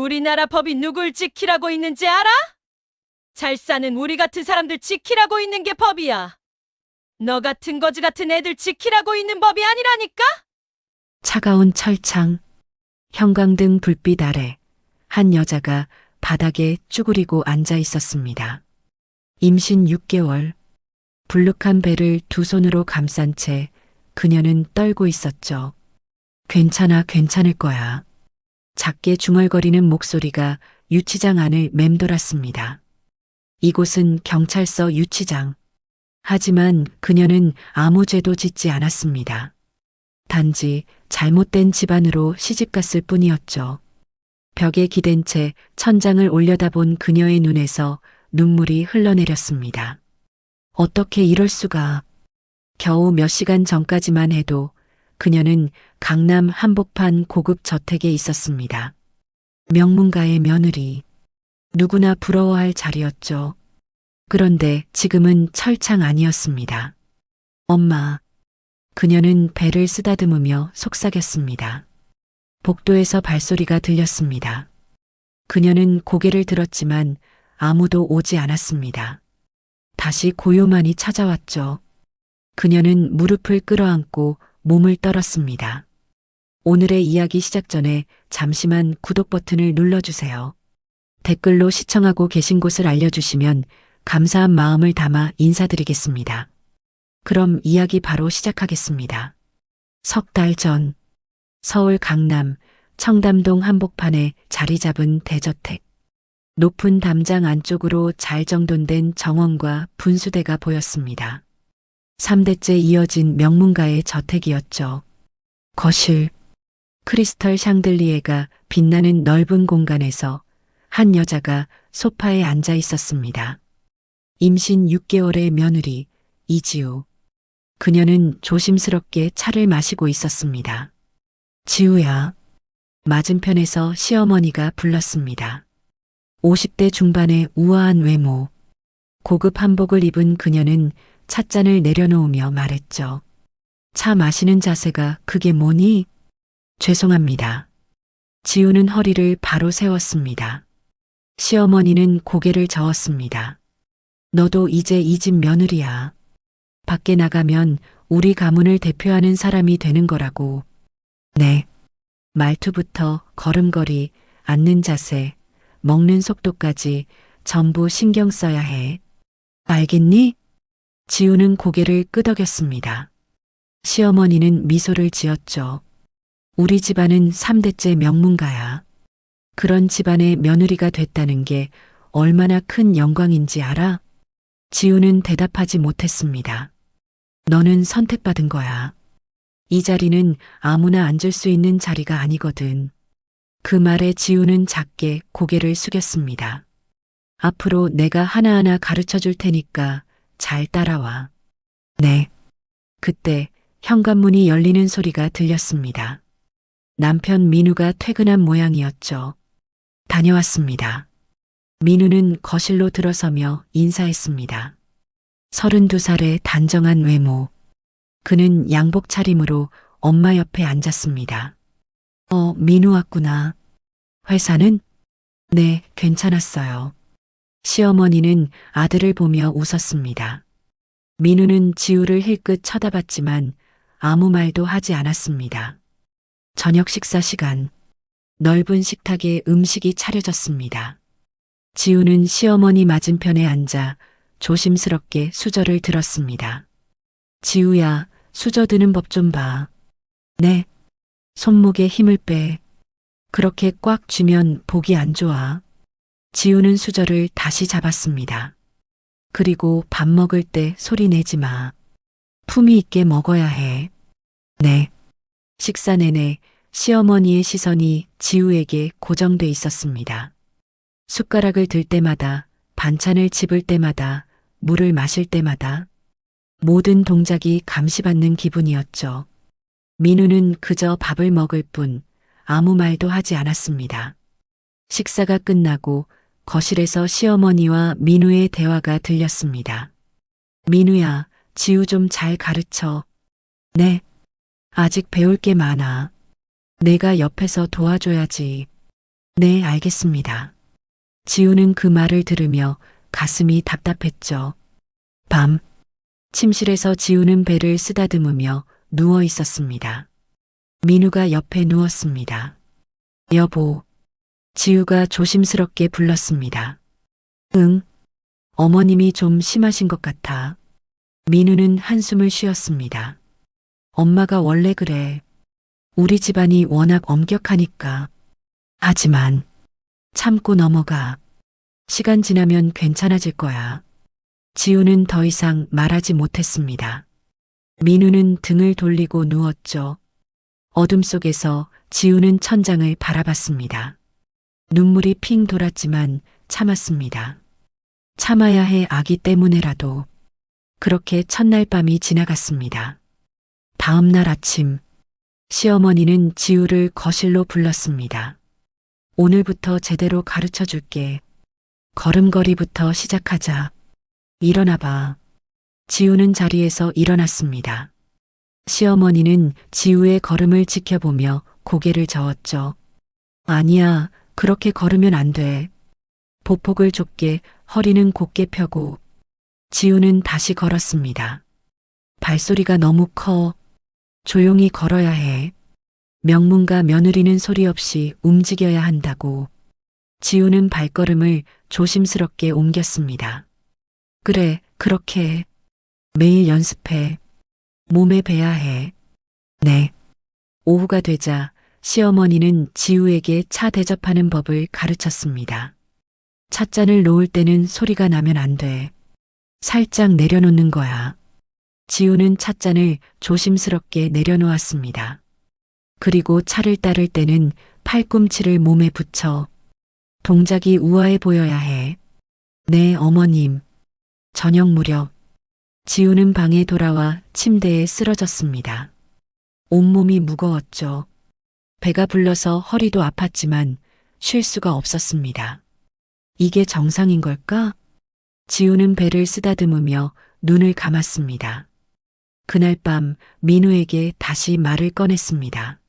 우리나라 법이 누굴 지키라고 있는지 알아? 잘 사는 우리 같은 사람들 지키라고 있는 게 법이야. 너 같은 거지 같은 애들 지키라고 있는 법이 아니라니까? 차가운 철창, 형광등 불빛 아래 한 여자가 바닥에 쭈그리고 앉아 있었습니다. 임신 6개월, 불룩한 배를 두 손으로 감싼 채 그녀는 떨고 있었죠. 괜찮아, 괜찮을 거야. 작게 중얼거리는 목소리가 유치장 안을 맴돌았습니다. 이곳은 경찰서 유치장. 하지만 그녀는 아무 죄도 짓지 않았습니다. 단지 잘못된 집안으로 시집갔을 뿐이었죠. 벽에 기댄 채 천장을 올려다본 그녀의 눈에서 눈물이 흘러내렸습니다. 어떻게 이럴 수가. 겨우 몇 시간 전까지만 해도 그녀는 강남 한복판 고급 저택에 있었습니다. 명문가의 며느리. 누구나 부러워할 자리였죠. 그런데 지금은 철창 아니었습니다. 엄마. 그녀는 배를 쓰다듬으며 속삭였습니다. 복도에서 발소리가 들렸습니다. 그녀는 고개를 들었지만 아무도 오지 않았습니다. 다시 고요만이 찾아왔죠. 그녀는 무릎을 끌어안고 몸을 떨었습니다. 오늘의 이야기 시작 전에 잠시만 구독 버튼을 눌러주세요. 댓글로 시청하고 계신 곳을 알려주시면 감사한 마음을 담아 인사드리겠습니다. 그럼 이야기 바로 시작하겠습니다. 석 달 전, 서울 강남 청담동 한복판에 자리 잡은 대저택. 높은 담장 안쪽으로 잘 정돈된 정원과 분수대가 보였습니다. 3대째 이어진 명문가의 저택이었죠. 거실, 크리스털 샹들리에가 빛나는 넓은 공간에서 한 여자가 소파에 앉아 있었습니다. 임신 6개월의 며느리 이지우. 그녀는 조심스럽게 차를 마시고 있었습니다. 지우야. 맞은편에서 시어머니가 불렀습니다. 50대 중반의 우아한 외모. 고급 한복을 입은 그녀는 찻잔을 내려놓으며 말했죠. 차 마시는 자세가 그게 뭐니? 죄송합니다. 지우는 허리를 바로 세웠습니다. 시어머니는 고개를 저었습니다. 너도 이제 이 집 며느리야. 밖에 나가면 우리 가문을 대표하는 사람이 되는 거라고. 네. 말투부터 걸음걸이, 앉는 자세, 먹는 속도까지 전부 신경 써야 해. 알겠니? 지우는 고개를 끄덕였습니다. 시어머니는 미소를 지었죠. 우리 집안은 3대째 명문가야. 그런 집안의 며느리가 됐다는 게 얼마나 큰 영광인지 알아? 지우는 대답하지 못했습니다. 너는 선택받은 거야. 이 자리는 아무나 앉을 수 있는 자리가 아니거든. 그 말에 지우는 작게 고개를 숙였습니다. 앞으로 내가 하나하나 가르쳐 줄 테니까 잘 따라와. 네. 그때 현관문이 열리는 소리가 들렸습니다. 남편 민우가 퇴근한 모양이었죠. 다녀왔습니다. 민우는 거실로 들어서며 인사했습니다. 32살의 단정한 외모. 그는 양복 차림으로 엄마 옆에 앉았습니다. 민우 왔구나. 회사는? 네, 괜찮았어요. 시어머니는 아들을 보며 웃었습니다. 민우는 지우를 힐끗 쳐다봤지만 아무 말도 하지 않았습니다. 저녁 식사 시간. 넓은 식탁에 음식이 차려졌습니다. 지우는 시어머니 맞은편에 앉아 조심스럽게 수저를 들었습니다. 지우야, 수저 드는 법 좀 봐. 네. 손목에 힘을 빼. 그렇게 꽉 쥐면 보기 안 좋아. 지우는 수저를 다시 잡았습니다. 그리고 밥 먹을 때 소리 내지 마. 품위 있게 먹어야 해. 네. 식사 내내 시어머니의 시선이 지우에게 고정돼 있었습니다. 숟가락을 들 때마다, 반찬을 집을 때마다, 물을 마실 때마다 모든 동작이 감시받는 기분이었죠. 민우는 그저 밥을 먹을 뿐 아무 말도 하지 않았습니다. 식사가 끝나고 거실에서 시어머니와 민우의 대화가 들렸습니다. 민우야, 지우 좀 잘 가르쳐. 네. 아직 배울 게 많아. 내가 옆에서 도와줘야지. 네, 알겠습니다. 지우는 그 말을 들으며 가슴이 답답했죠. 밤, 침실에서 지우는 배를 쓰다듬으며 누워 있었습니다. 민우가 옆에 누웠습니다. 여보, 지우가 조심스럽게 불렀습니다. 응, 어머님이 좀 심하신 것 같아. 민우는 한숨을 쉬었습니다. 엄마가 원래 그래. 우리 집안이 워낙 엄격하니까. 하지만 참고 넘어가. 시간 지나면 괜찮아질 거야. 지우는 더 이상 말하지 못했습니다. 민우는 등을 돌리고 누웠죠. 어둠 속에서 지우는 천장을 바라봤습니다. 눈물이 핑 돌았지만 참았습니다. 참아야 해 아기 때문에라도. 그렇게 첫날 밤이 지나갔습니다. 다음 날 아침, 시어머니는 지우를 거실로 불렀습니다. 오늘부터 제대로 가르쳐 줄게. 걸음걸이부터 시작하자. 일어나봐. 지우는 자리에서 일어났습니다. 시어머니는 지우의 걸음을 지켜보며 고개를 저었죠. 아니야, 그렇게 걸으면 안 돼. 보폭을 좁게, 허리는 곧게 펴고. 지우는 다시 걸었습니다. 발소리가 너무 커. 조용히 걸어야 해. 명문가 며느리는 소리 없이 움직여야 한다고. 지우는 발걸음을 조심스럽게 옮겼습니다. 그래, 그렇게 해. 매일 연습해. 몸에 배야 해. 네. 오후가 되자 시어머니는 지우에게 차 대접하는 법을 가르쳤습니다. 찻잔을 놓을 때는 소리가 나면 안 돼. 살짝 내려놓는 거야. 지우는 찻잔을 조심스럽게 내려놓았습니다. 그리고 차를 따를 때는 팔꿈치를 몸에 붙여. 동작이 우아해 보여야 해. 네, 어머님. 저녁 무렵 지우는 방에 돌아와 침대에 쓰러졌습니다. 온몸이 무거웠죠. 배가 불러서 허리도 아팠지만 쉴 수가 없었습니다. 이게 정상인 걸까? 지우는 배를 쓰다듬으며 눈을 감았습니다. 그날 밤 민우에게 다시 말을 꺼냈습니다.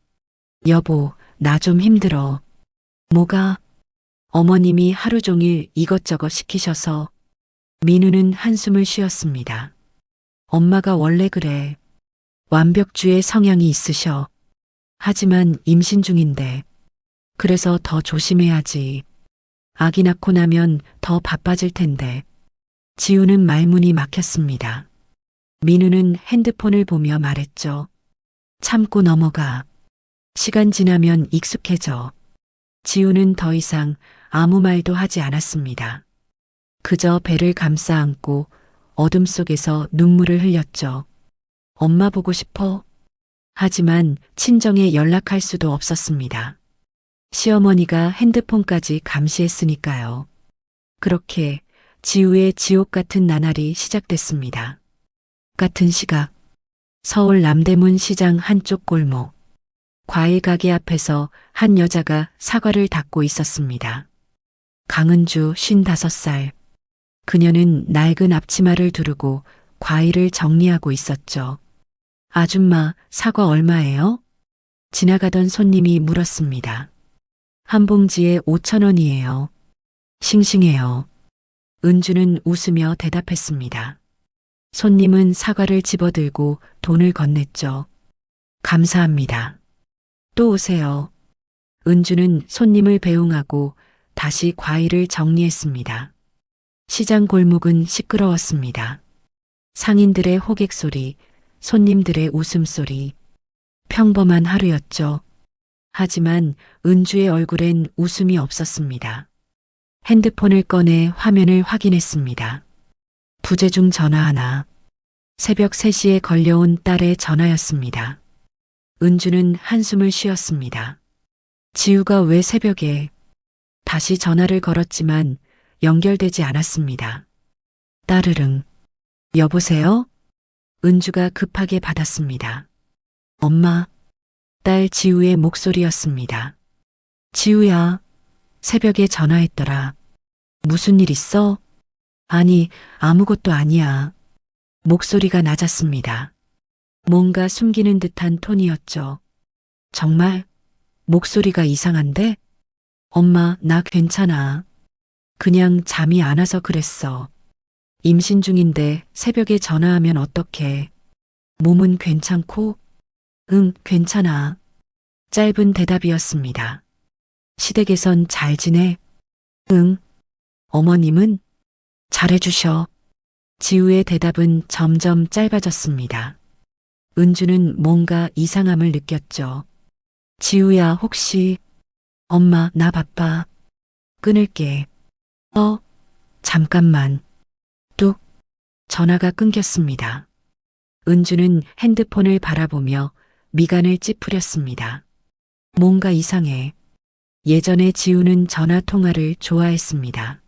여보, 나 좀 힘들어. 뭐가? 어머님이 하루 종일 이것저것 시키셔서. 민우는 한숨을 쉬었습니다. 엄마가 원래 그래. 완벽주의 성향이 있으셔. 하지만 임신 중인데. 그래서 더 조심해야지. 아기 낳고 나면 더 바빠질 텐데. 지우는 말문이 막혔습니다. 민우는 핸드폰을 보며 말했죠. 참고 넘어가. 시간 지나면 익숙해져. 지우는 더 이상 아무 말도 하지 않았습니다. 그저 배를 감싸 안고 어둠 속에서 눈물을 흘렸죠. 엄마 보고 싶어? 하지만 친정에 연락할 수도 없었습니다. 시어머니가 핸드폰까지 감시했으니까요. 그렇게 지우의 지옥 같은 나날이 시작됐습니다. 같은 시각, 서울 남대문 시장 한쪽 골목, 과일 가게 앞에서 한 여자가 사과를 닦고 있었습니다. 강은주 55살. 그녀는 낡은 앞치마를 두르고 과일을 정리하고 있었죠. 아줌마, 사과 얼마예요? 지나가던 손님이 물었습니다. 한 봉지에 5,000원이에요. 싱싱해요. 은주는 웃으며 대답했습니다. 손님은 사과를 집어들고 돈을 건넸죠. 감사합니다. 또 오세요. 은주는 손님을 배웅하고 다시 과일을 정리했습니다. 시장 골목은 시끄러웠습니다. 상인들의 호객 소리, 손님들의 웃음소리. 평범한 하루였죠. 하지만 은주의 얼굴엔 웃음이 없었습니다. 핸드폰을 꺼내 화면을 확인했습니다. 부재중 전화 하나. 새벽 3시에 걸려온 딸의 전화였습니다. 은주는 한숨을 쉬었습니다. 지우가 왜 새벽에? 다시 전화를 걸었지만 연결되지 않았습니다. 따르릉. 여보세요? 은주가 급하게 받았습니다. 엄마. 딸 지우의 목소리였습니다. 지우야. 새벽에 전화했더라. 무슨 일 있어? 아니, 아무것도 아니야. 목소리가 낮았습니다. 뭔가 숨기는 듯한 톤이었죠. 정말? 목소리가 이상한데? 엄마, 나 괜찮아. 그냥 잠이 안 와서 그랬어. 임신 중인데 새벽에 전화하면 어떡해. 몸은 괜찮고? 응, 괜찮아. 짧은 대답이었습니다. 시댁에선 잘 지내? 응. 어머님은? 잘해주셔. 지우의 대답은 점점 짧아졌습니다. 은주는 뭔가 이상함을 느꼈죠. 지우야, 혹시, 엄마, 나 바빠. 끊을게. 잠깐만. 뚝. 전화가 끊겼습니다. 은주는 핸드폰을 바라보며 미간을 찌푸렸습니다. 뭔가 이상해. 예전에 지우는 전화 통화를 좋아했습니다.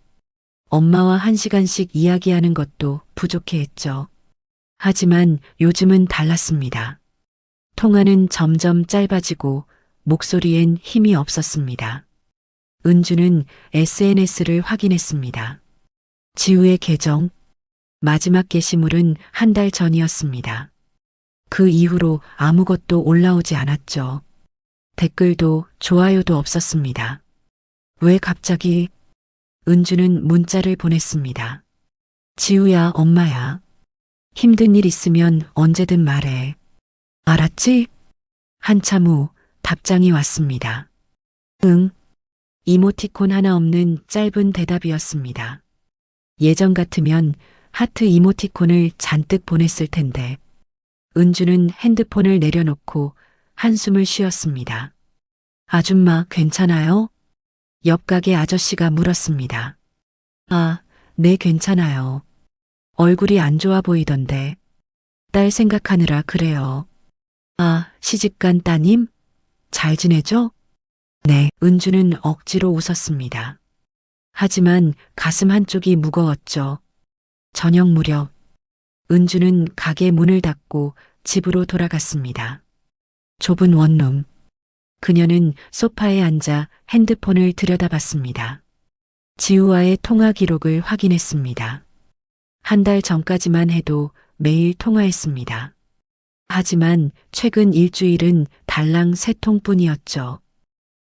엄마와 1시간씩 이야기하는 것도 부족해 했죠. 하지만 요즘은 달랐습니다. 통화는 점점 짧아지고 목소리엔 힘이 없었습니다. 은주는 SNS를 확인했습니다. 지우의 계정, 마지막 게시물은 1달 전이었습니다. 그 이후로 아무것도 올라오지 않았죠. 댓글도 좋아요도 없었습니다. 왜 갑자기? 은주는 문자를 보냈습니다. 지우야, 엄마야. 힘든 일 있으면 언제든 말해. 알았지? 한참 후 답장이 왔습니다. 응. 이모티콘 하나 없는 짧은 대답이었습니다. 예전 같으면 하트 이모티콘을 잔뜩 보냈을 텐데, 은주는 핸드폰을 내려놓고 한숨을 쉬었습니다. 아줌마, 괜찮아요? 옆 가게 아저씨가 물었습니다. 아, 네, 괜찮아요. 얼굴이 안 좋아 보이던데. 딸 생각하느라 그래요. 아, 시집간 따님? 잘 지내죠? 네, 은주는 억지로 웃었습니다. 하지만 가슴 한쪽이 무거웠죠. 저녁 무렵, 은주는 가게 문을 닫고 집으로 돌아갔습니다. 좁은 원룸. 그녀는 소파에 앉아 핸드폰을 들여다봤습니다. 지우와의 통화 기록을 확인했습니다. 1달 전까지만 해도 매일 통화했습니다. 하지만 최근 일주일은 달랑 3통뿐이었죠.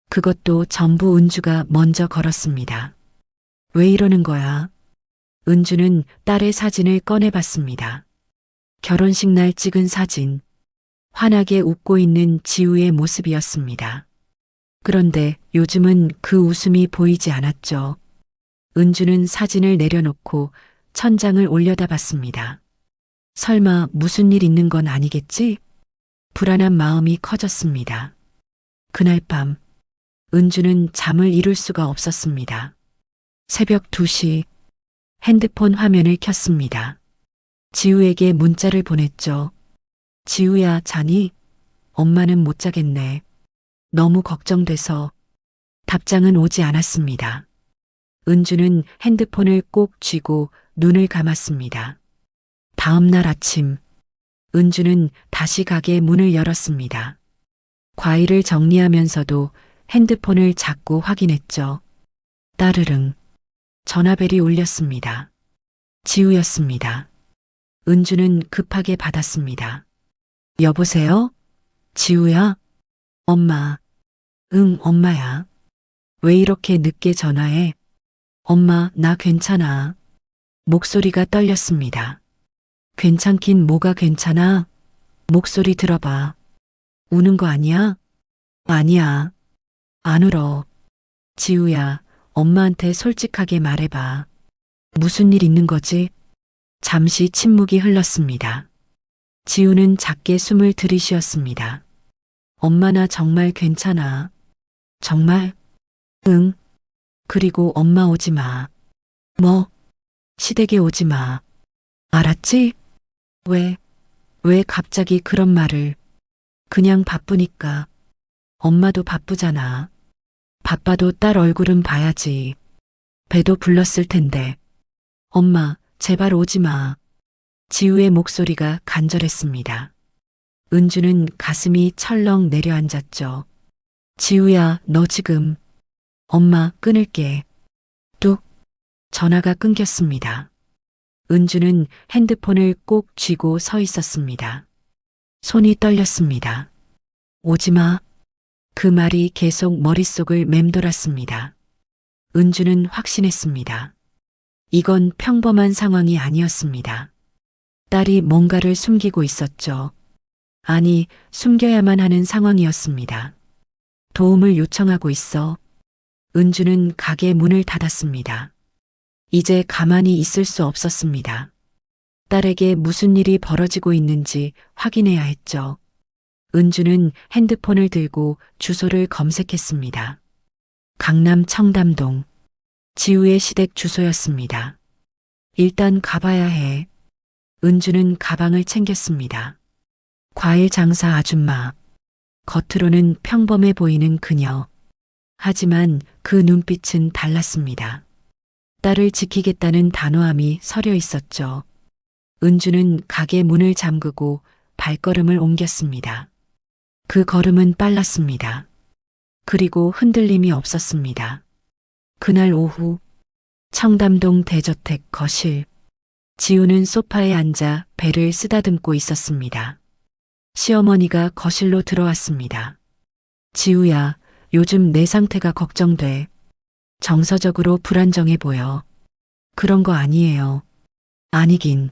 그것도 전부 은주가 먼저 걸었습니다. 왜 이러는 거야? 은주는 딸의 사진을 꺼내봤습니다. 결혼식 날 찍은 사진. 환하게 웃고 있는 지우의 모습이었습니다. 그런데 요즘은 그 웃음이 보이지 않았죠. 은주는 사진을 내려놓고 천장을 올려다봤습니다. 설마 무슨 일 있는 건 아니겠지? 불안한 마음이 커졌습니다. 그날 밤, 은주는 잠을 이룰 수가 없었습니다. 새벽 2시, 핸드폰 화면을 켰습니다. 지우에게 문자를 보냈죠. 지우야, 자니? 엄마는 못 자겠네. 너무 걱정돼서. 답장은 오지 않았습니다. 은주는 핸드폰을 꼭 쥐고 눈을 감았습니다. 다음 날 아침, 은주는 다시 가게 문을 열었습니다. 과일을 정리하면서도 핸드폰을 자꾸 확인했죠. 따르릉. 전화벨이 울렸습니다. 지우였습니다. 은주는 급하게 받았습니다. 여보세요? 지우야? 엄마. 응, 엄마야. 왜 이렇게 늦게 전화해? 엄마, 나 괜찮아. 목소리가 떨렸습니다. 괜찮긴 뭐가 괜찮아? 목소리 들어봐. 우는 거 아니야? 아니야. 안 울어. 지우야, 엄마한테 솔직하게 말해봐. 무슨 일 있는 거지? 잠시 침묵이 흘렀습니다. 지우는 작게 숨을 들이쉬었습니다. 엄마, 나 정말 괜찮아. 정말? 응. 그리고 엄마 오지 마. 뭐? 시댁에 오지 마. 알았지? 왜 갑자기 그런 말을. 그냥 바쁘니까. 엄마도 바쁘잖아. 바빠도 딸 얼굴은 봐야지. 배도 불렀을 텐데. 엄마, 제발 오지 마. 지우의 목소리가 간절했습니다. 은주는 가슴이 철렁 내려앉았죠. 지우야, 너 지금. 엄마, 끊을게. 뚝. 전화가 끊겼습니다. 은주는 핸드폰을 꼭 쥐고 서 있었습니다. 손이 떨렸습니다. 오지 마. 그 말이 계속 머릿속을 맴돌았습니다. 은주는 확신했습니다. 이건 평범한 상황이 아니었습니다. 딸이 뭔가를 숨기고 있었죠. 아니, 숨겨야만 하는 상황이었습니다. 도움을 요청하고 있어. 은주는 가게 문을 닫았습니다. 이제 가만히 있을 수 없었습니다. 딸에게 무슨 일이 벌어지고 있는지 확인해야 했죠. 은주는 핸드폰을 들고 주소를 검색했습니다. 강남 청담동. 지우의 시댁 주소였습니다. 일단 가봐야 해. 은주는 가방을 챙겼습니다. 과일 장사 아줌마. 겉으로는 평범해 보이는 그녀. 하지만 그 눈빛은 달랐습니다. 딸을 지키겠다는 단호함이 서려 있었죠. 은주는 가게 문을 잠그고 발걸음을 옮겼습니다. 그 걸음은 빨랐습니다. 그리고 흔들림이 없었습니다. 그날 오후 청담동 대저택 거실. 지우는 소파에 앉아 배를 쓰다듬고 있었습니다. 시어머니가 거실로 들어왔습니다. 지우야, 요즘 내 상태가 걱정돼. 정서적으로 불안정해 보여. 그런 거 아니에요. 아니긴.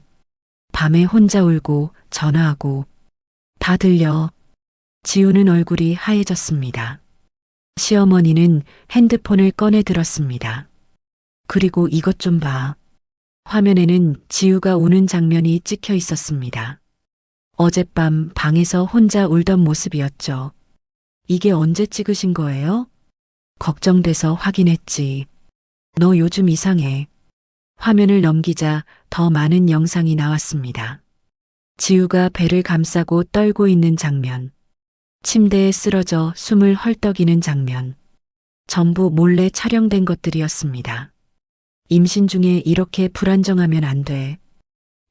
밤에 혼자 울고 전화하고 다 들려. 지우는 얼굴이 하얘졌습니다. 시어머니는 핸드폰을 꺼내 들었습니다. 그리고 이것 좀 봐. 화면에는 지우가 우는 장면이 찍혀 있었습니다. 어젯밤 방에서 혼자 울던 모습이었죠. 이게 언제 찍으신 거예요? 걱정돼서 확인했지. 너 요즘 이상해. 화면을 넘기자 더 많은 영상이 나왔습니다. 지우가 배를 감싸고 떨고 있는 장면. 침대에 쓰러져 숨을 헐떡이는 장면. 전부 몰래 촬영된 것들이었습니다. 임신 중에 이렇게 불안정하면 안 돼.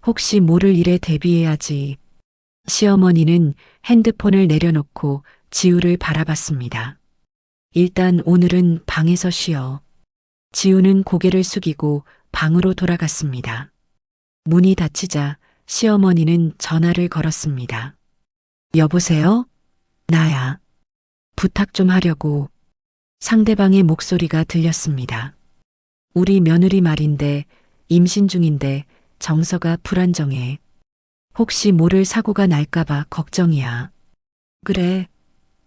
혹시 모를 일에 대비해야지. 시어머니는 핸드폰을 내려놓고 지우를 바라봤습니다. 일단 오늘은 방에서 쉬어. 지우는 고개를 숙이고 방으로 돌아갔습니다. 문이 닫히자 시어머니는 전화를 걸었습니다. 여보세요? 나야. 부탁 좀 하려고. 상대방의 목소리가 들렸습니다. 우리 며느리 말인데 임신 중인데 정서가 불안정해. 혹시 모를 사고가 날까봐 걱정이야. 그래.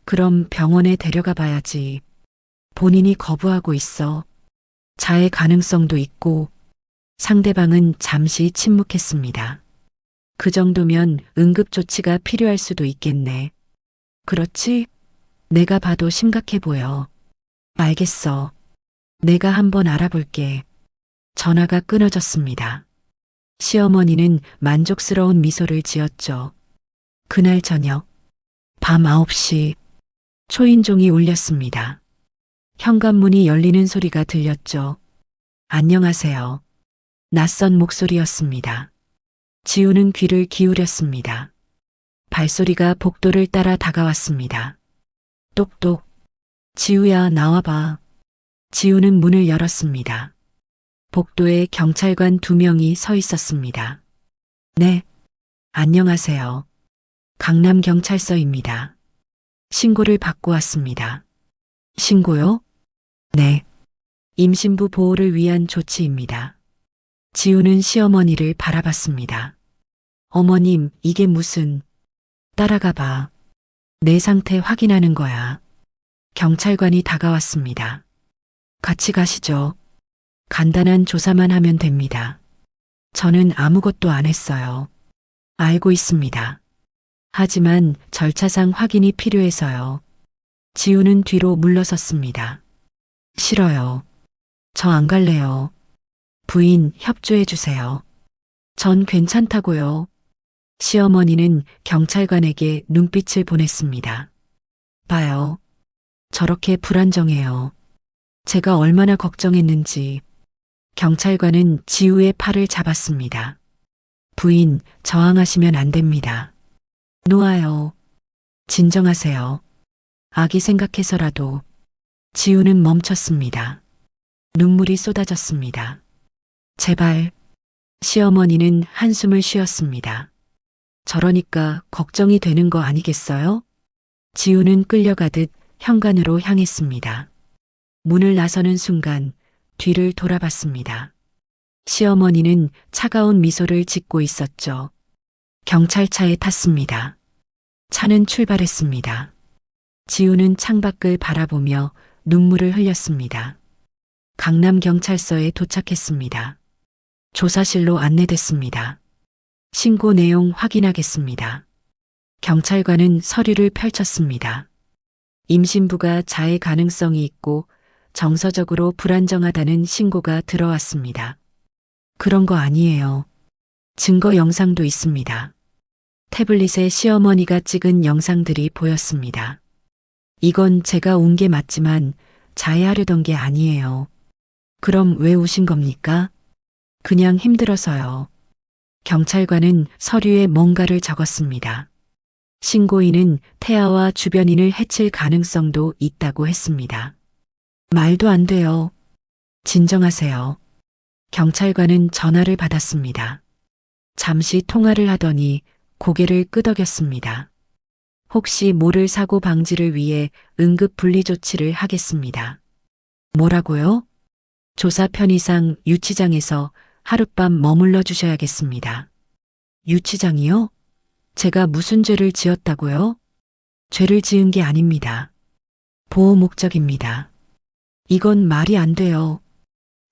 그럼 병원에 데려가 봐야지. 본인이 거부하고 있어. 자해 가능성도 있고. 상대방은 잠시 침묵했습니다. 그 정도면 응급조치가 필요할 수도 있겠네. 그렇지? 내가 봐도 심각해 보여. 알겠어. 내가 한번 알아볼게. 전화가 끊어졌습니다. 시어머니는 만족스러운 미소를 지었죠. 그날 저녁, 밤 9시, 초인종이 울렸습니다. 현관문이 열리는 소리가 들렸죠. 안녕하세요. 낯선 목소리였습니다. 지우는 귀를 기울였습니다. 발소리가 복도를 따라 다가왔습니다. 똑똑. 지우야, 나와봐. 지우는 문을 열었습니다. 복도에 경찰관 2명이 서 있었습니다. 네. 안녕하세요. 강남경찰서입니다. 신고를 받고 왔습니다. 신고요? 네. 임신부 보호를 위한 조치입니다. 지우는 시어머니를 바라봤습니다. 어머님, 이게 무슨... 따라가 봐. 내 상태 확인하는 거야. 경찰관이 다가왔습니다. 같이 가시죠. 간단한 조사만 하면 됩니다. 저는 아무것도 안 했어요. 알고 있습니다. 하지만 절차상 확인이 필요해서요. 지우는 뒤로 물러섰습니다. 싫어요. 저 안 갈래요. 부인, 협조해 주세요. 전 괜찮다고요. 시어머니는 경찰관에게 눈빛을 보냈습니다. 봐요. 저렇게 불안정해요. 제가 얼마나 걱정했는지. 경찰관은 지우의 팔을 잡았습니다. 부인, 저항하시면 안 됩니다. 놓아요. 진정하세요. 아기 생각해서라도. 지우는 멈췄습니다. 눈물이 쏟아졌습니다. 제발. 시어머니는 한숨을 쉬었습니다. 저러니까 걱정이 되는 거 아니겠어요? 지우는 끌려가듯 현관으로 향했습니다. 문을 나서는 순간 뒤를 돌아봤습니다. 시어머니는 차가운 미소를 짓고 있었죠. 경찰차에 탔습니다. 차는 출발했습니다. 지우는 창밖을 바라보며 눈물을 흘렸습니다. 강남경찰서에 도착했습니다. 조사실로 안내됐습니다. 신고 내용 확인하겠습니다. 경찰관은 서류를 펼쳤습니다. 임신부가 자해 가능성이 있고 정서적으로 불안정하다는 신고가 들어왔습니다. 그런 거 아니에요. 증거 영상도 있습니다. 태블릿에 시어머니가 찍은 영상들이 보였습니다. 이건 제가 온 게 맞지만 자해하려던 게 아니에요. 그럼 왜 오신 겁니까? 그냥 힘들어서요. 경찰관은 서류에 뭔가를 적었습니다. 신고인은 태아와 주변인을 해칠 가능성도 있다고 했습니다. 말도 안 돼요. 진정하세요. 경찰관은 전화를 받았습니다. 잠시 통화를 하더니 고개를 끄덕였습니다. 혹시 모를 사고 방지를 위해 응급 분리 조치를 하겠습니다. 뭐라고요? 조사 편의상 유치장에서 하룻밤 머물러 주셔야겠습니다. 유치장이요? 제가 무슨 죄를 지었다고요? 죄를 지은 게 아닙니다. 보호 목적입니다. 이건 말이 안 돼요.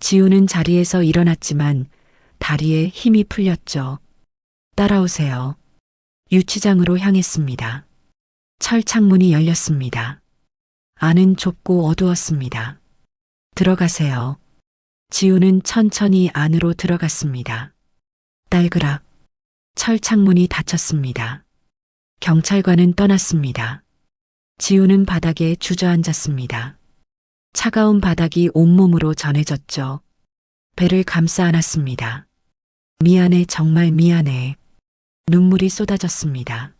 지우는 자리에서 일어났지만 다리에 힘이 풀렸죠. 따라오세요. 유치장으로 향했습니다. 철창문이 열렸습니다. 안은 좁고 어두웠습니다. 들어가세요. 지우는 천천히 안으로 들어갔습니다. 딸그락. 철창문이 닫혔습니다. 경찰관은 떠났습니다. 지우는 바닥에 주저앉았습니다. 차가운 바닥이 온몸으로 전해졌죠. 배를 감싸 안았습니다. 미안해, 정말 미안해. 눈물이 쏟아졌습니다.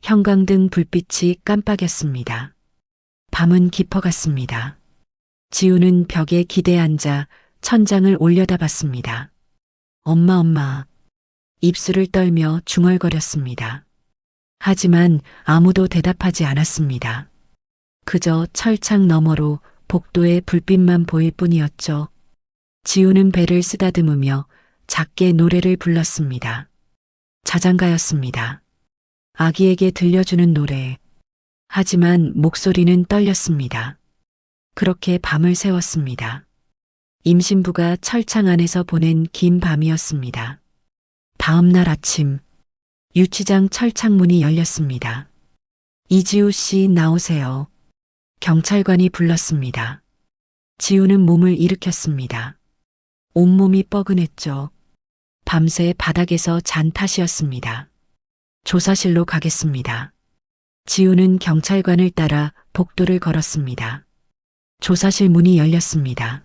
형광등 불빛이 깜빡였습니다. 밤은 깊어갔습니다. 지우는 벽에 기대 앉아 천장을 올려다봤습니다. 엄마. 입술을 떨며 중얼거렸습니다. 하지만 아무도 대답하지 않았습니다. 그저 철창 너머로 복도의 불빛만 보일 뿐이었죠. 지우는 배를 쓰다듬으며 작게 노래를 불렀습니다. 자장가였습니다. 아기에게 들려주는 노래. 하지만 목소리는 떨렸습니다. 그렇게 밤을 새웠습니다. 임신부가 철창 안에서 보낸 긴 밤이었습니다. 다음 날 아침, 유치장 철창문이 열렸습니다. 이지우 씨, 나오세요. 경찰관이 불렀습니다. 지우는 몸을 일으켰습니다. 온몸이 뻐근했죠. 밤새 바닥에서 잔 탓이었습니다. 조사실로 가겠습니다. 지우는 경찰관을 따라 복도를 걸었습니다. 조사실 문이 열렸습니다.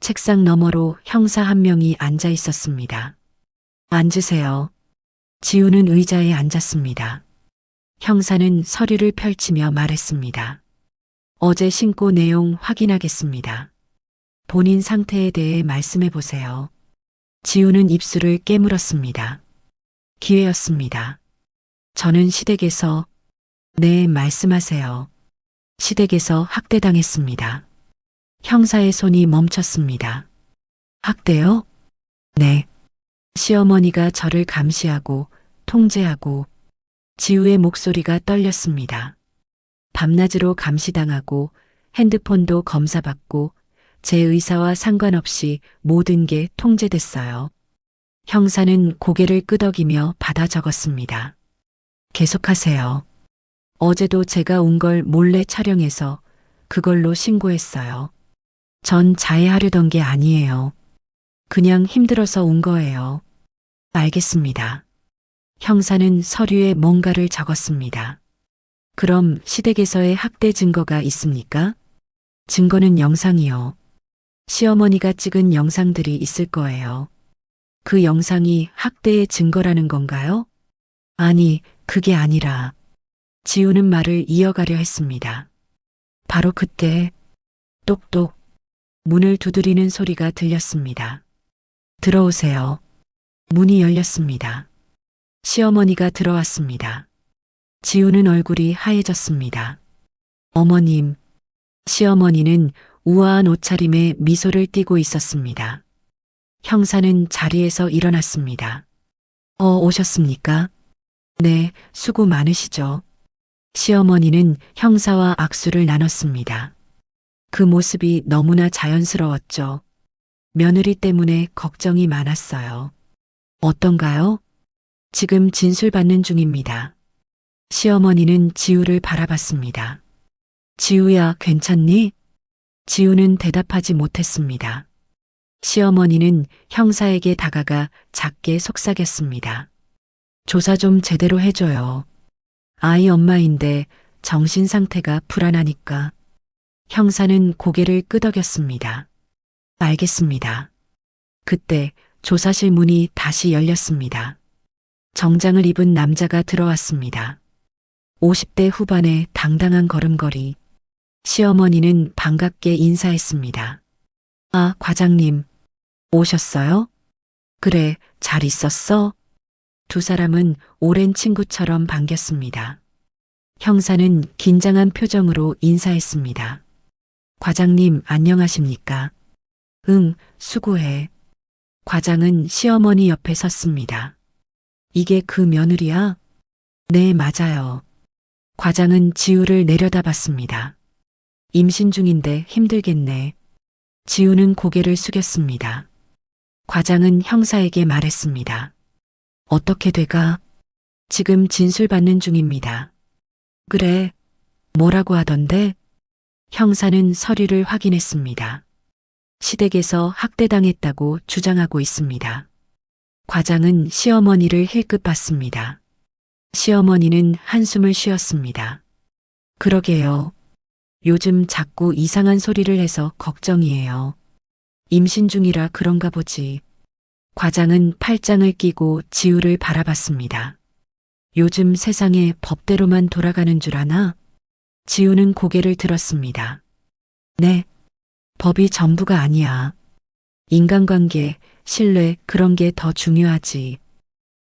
책상 너머로 형사 한 명이 앉아 있었습니다. 앉으세요. 지우는 의자에 앉았습니다. 형사는 서류를 펼치며 말했습니다. 어제 신고 내용 확인하겠습니다. 본인 상태에 대해 말씀해 보세요. 지우는 입술을 깨물었습니다. 기회였습니다. 저는 시댁에서, 네, 말씀하세요. 시댁에서 학대당했습니다. 형사의 손이 멈췄습니다. 학대요? 네. 시어머니가 저를 감시하고 통제하고. 지우의 목소리가 떨렸습니다. 밤낮으로 감시당하고 핸드폰도 검사받고 제 의사와 상관없이 모든 게 통제됐어요. 형사는 고개를 끄덕이며 받아 적었습니다. 계속하세요. 어제도 제가 온 걸 몰래 촬영해서 그걸로 신고했어요. 전 자해하려던 게 아니에요. 그냥 힘들어서 온 거예요. 알겠습니다. 형사는 서류에 뭔가를 적었습니다. 그럼 시댁에서의 학대 증거가 있습니까? 증거는 영상이요. 시어머니가 찍은 영상들이 있을 거예요. 그 영상이 학대의 증거라는 건가요? 아니, 그게 아니라. 지우는 말을 이어가려 했습니다. 바로 그때 똑똑 문을 두드리는 소리가 들렸습니다. 들어오세요. 문이 열렸습니다. 시어머니가 들어왔습니다. 지우는 얼굴이 하얘졌습니다. 어머님, 시어머니는 우아한 옷차림에 미소를 띠고 있었습니다. 형사는 자리에서 일어났습니다. 오셨습니까? 네, 수고 많으시죠. 시어머니는 형사와 악수를 나눴습니다. 그 모습이 너무나 자연스러웠죠. 며느리 때문에 걱정이 많았어요. 어떤가요? 지금 진술 받는 중입니다. 시어머니는 지우를 바라봤습니다. 지우야, 괜찮니? 지우는 대답하지 못했습니다. 시어머니는 형사에게 다가가 작게 속삭였습니다. 조사 좀 제대로 해줘요. 아이 엄마인데 정신 상태가 불안하니까. 형사는 고개를 끄덕였습니다. 알겠습니다. 그때 조사실 문이 다시 열렸습니다. 정장을 입은 남자가 들어왔습니다. 50대 후반의 당당한 걸음걸이. 시어머니는 반갑게 인사했습니다. 아, 과장님. 오셨어요? 그래, 잘 있었어? 두 사람은 오랜 친구처럼 반겼습니다. 형사는 긴장한 표정으로 인사했습니다. 과장님, 안녕하십니까? 응, 수고해. 과장은 시어머니 옆에 섰습니다. 이게 그 며느리야? 네, 맞아요. 과장은 지우를 내려다봤습니다. 임신 중인데 힘들겠네. 지우는 고개를 숙였습니다. 과장은 형사에게 말했습니다. 어떻게 돼가? 지금 진술 받는 중입니다. 그래. 뭐라고 하던데? 형사는 서류를 확인했습니다. 시댁에서 학대당했다고 주장하고 있습니다. 과장은 시어머니를 힐끗 봤습니다. 시어머니는 한숨을 쉬었습니다. 그러게요. 요즘 자꾸 이상한 소리를 해서 걱정이에요. 임신 중이라 그런가 보지. 과장은 팔짱을 끼고 지우를 바라봤습니다. 요즘 세상에 법대로만 돌아가는 줄 아나? 지우는 고개를 들었습니다. 네. 법이 전부가 아니야. 인간관계, 신뢰, 그런 게 더 중요하지.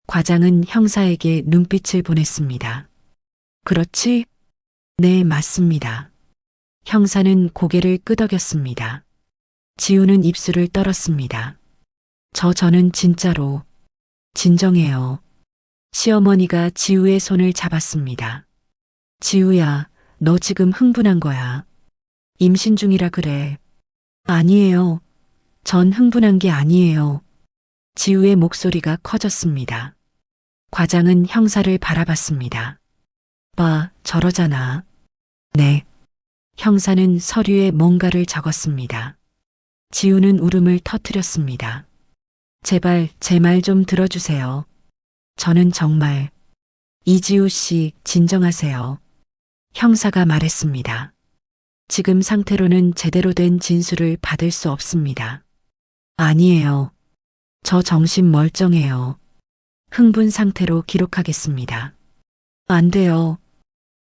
과장은 형사에게 눈빛을 보냈습니다. 그렇지? 네, 맞습니다. 형사는 고개를 끄덕였습니다. 지우는 입술을 떨었습니다. 저는 진짜로. 진정해요. 시어머니가 지우의 손을 잡았습니다. 지우야, 너 지금 흥분한 거야. 임신 중이라 그래. 아니에요. 전 흥분한 게 아니에요. 지우의 목소리가 커졌습니다. 과장은 형사를 바라봤습니다. 봐, 저러잖아. 네. 형사는 서류에 뭔가를 적었습니다. 지우는 울음을 터뜨렸습니다. 제발 제 말 좀 들어주세요. 저는 정말. 이지우 씨, 진정하세요. 형사가 말했습니다. 지금 상태로는 제대로 된 진술을 받을 수 없습니다. 아니에요. 저 정신 멀쩡해요. 흥분 상태로 기록하겠습니다. 안 돼요.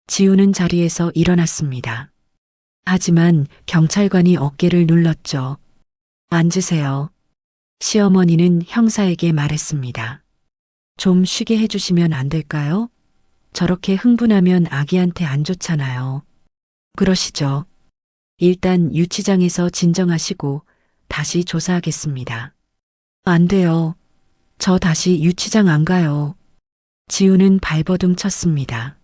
지우는 자리에서 일어났습니다. 하지만 경찰관이 어깨를 눌렀죠. 앉으세요. 시어머니는 형사에게 말했습니다. 좀 쉬게 해주시면 안 될까요? 저렇게 흥분하면 아기한테 안 좋잖아요. 그러시죠. 일단 유치장에서 진정하시고 다시 조사하겠습니다. 안 돼요. 저 다시 유치장 안 가요. 지우는 발버둥 쳤습니다.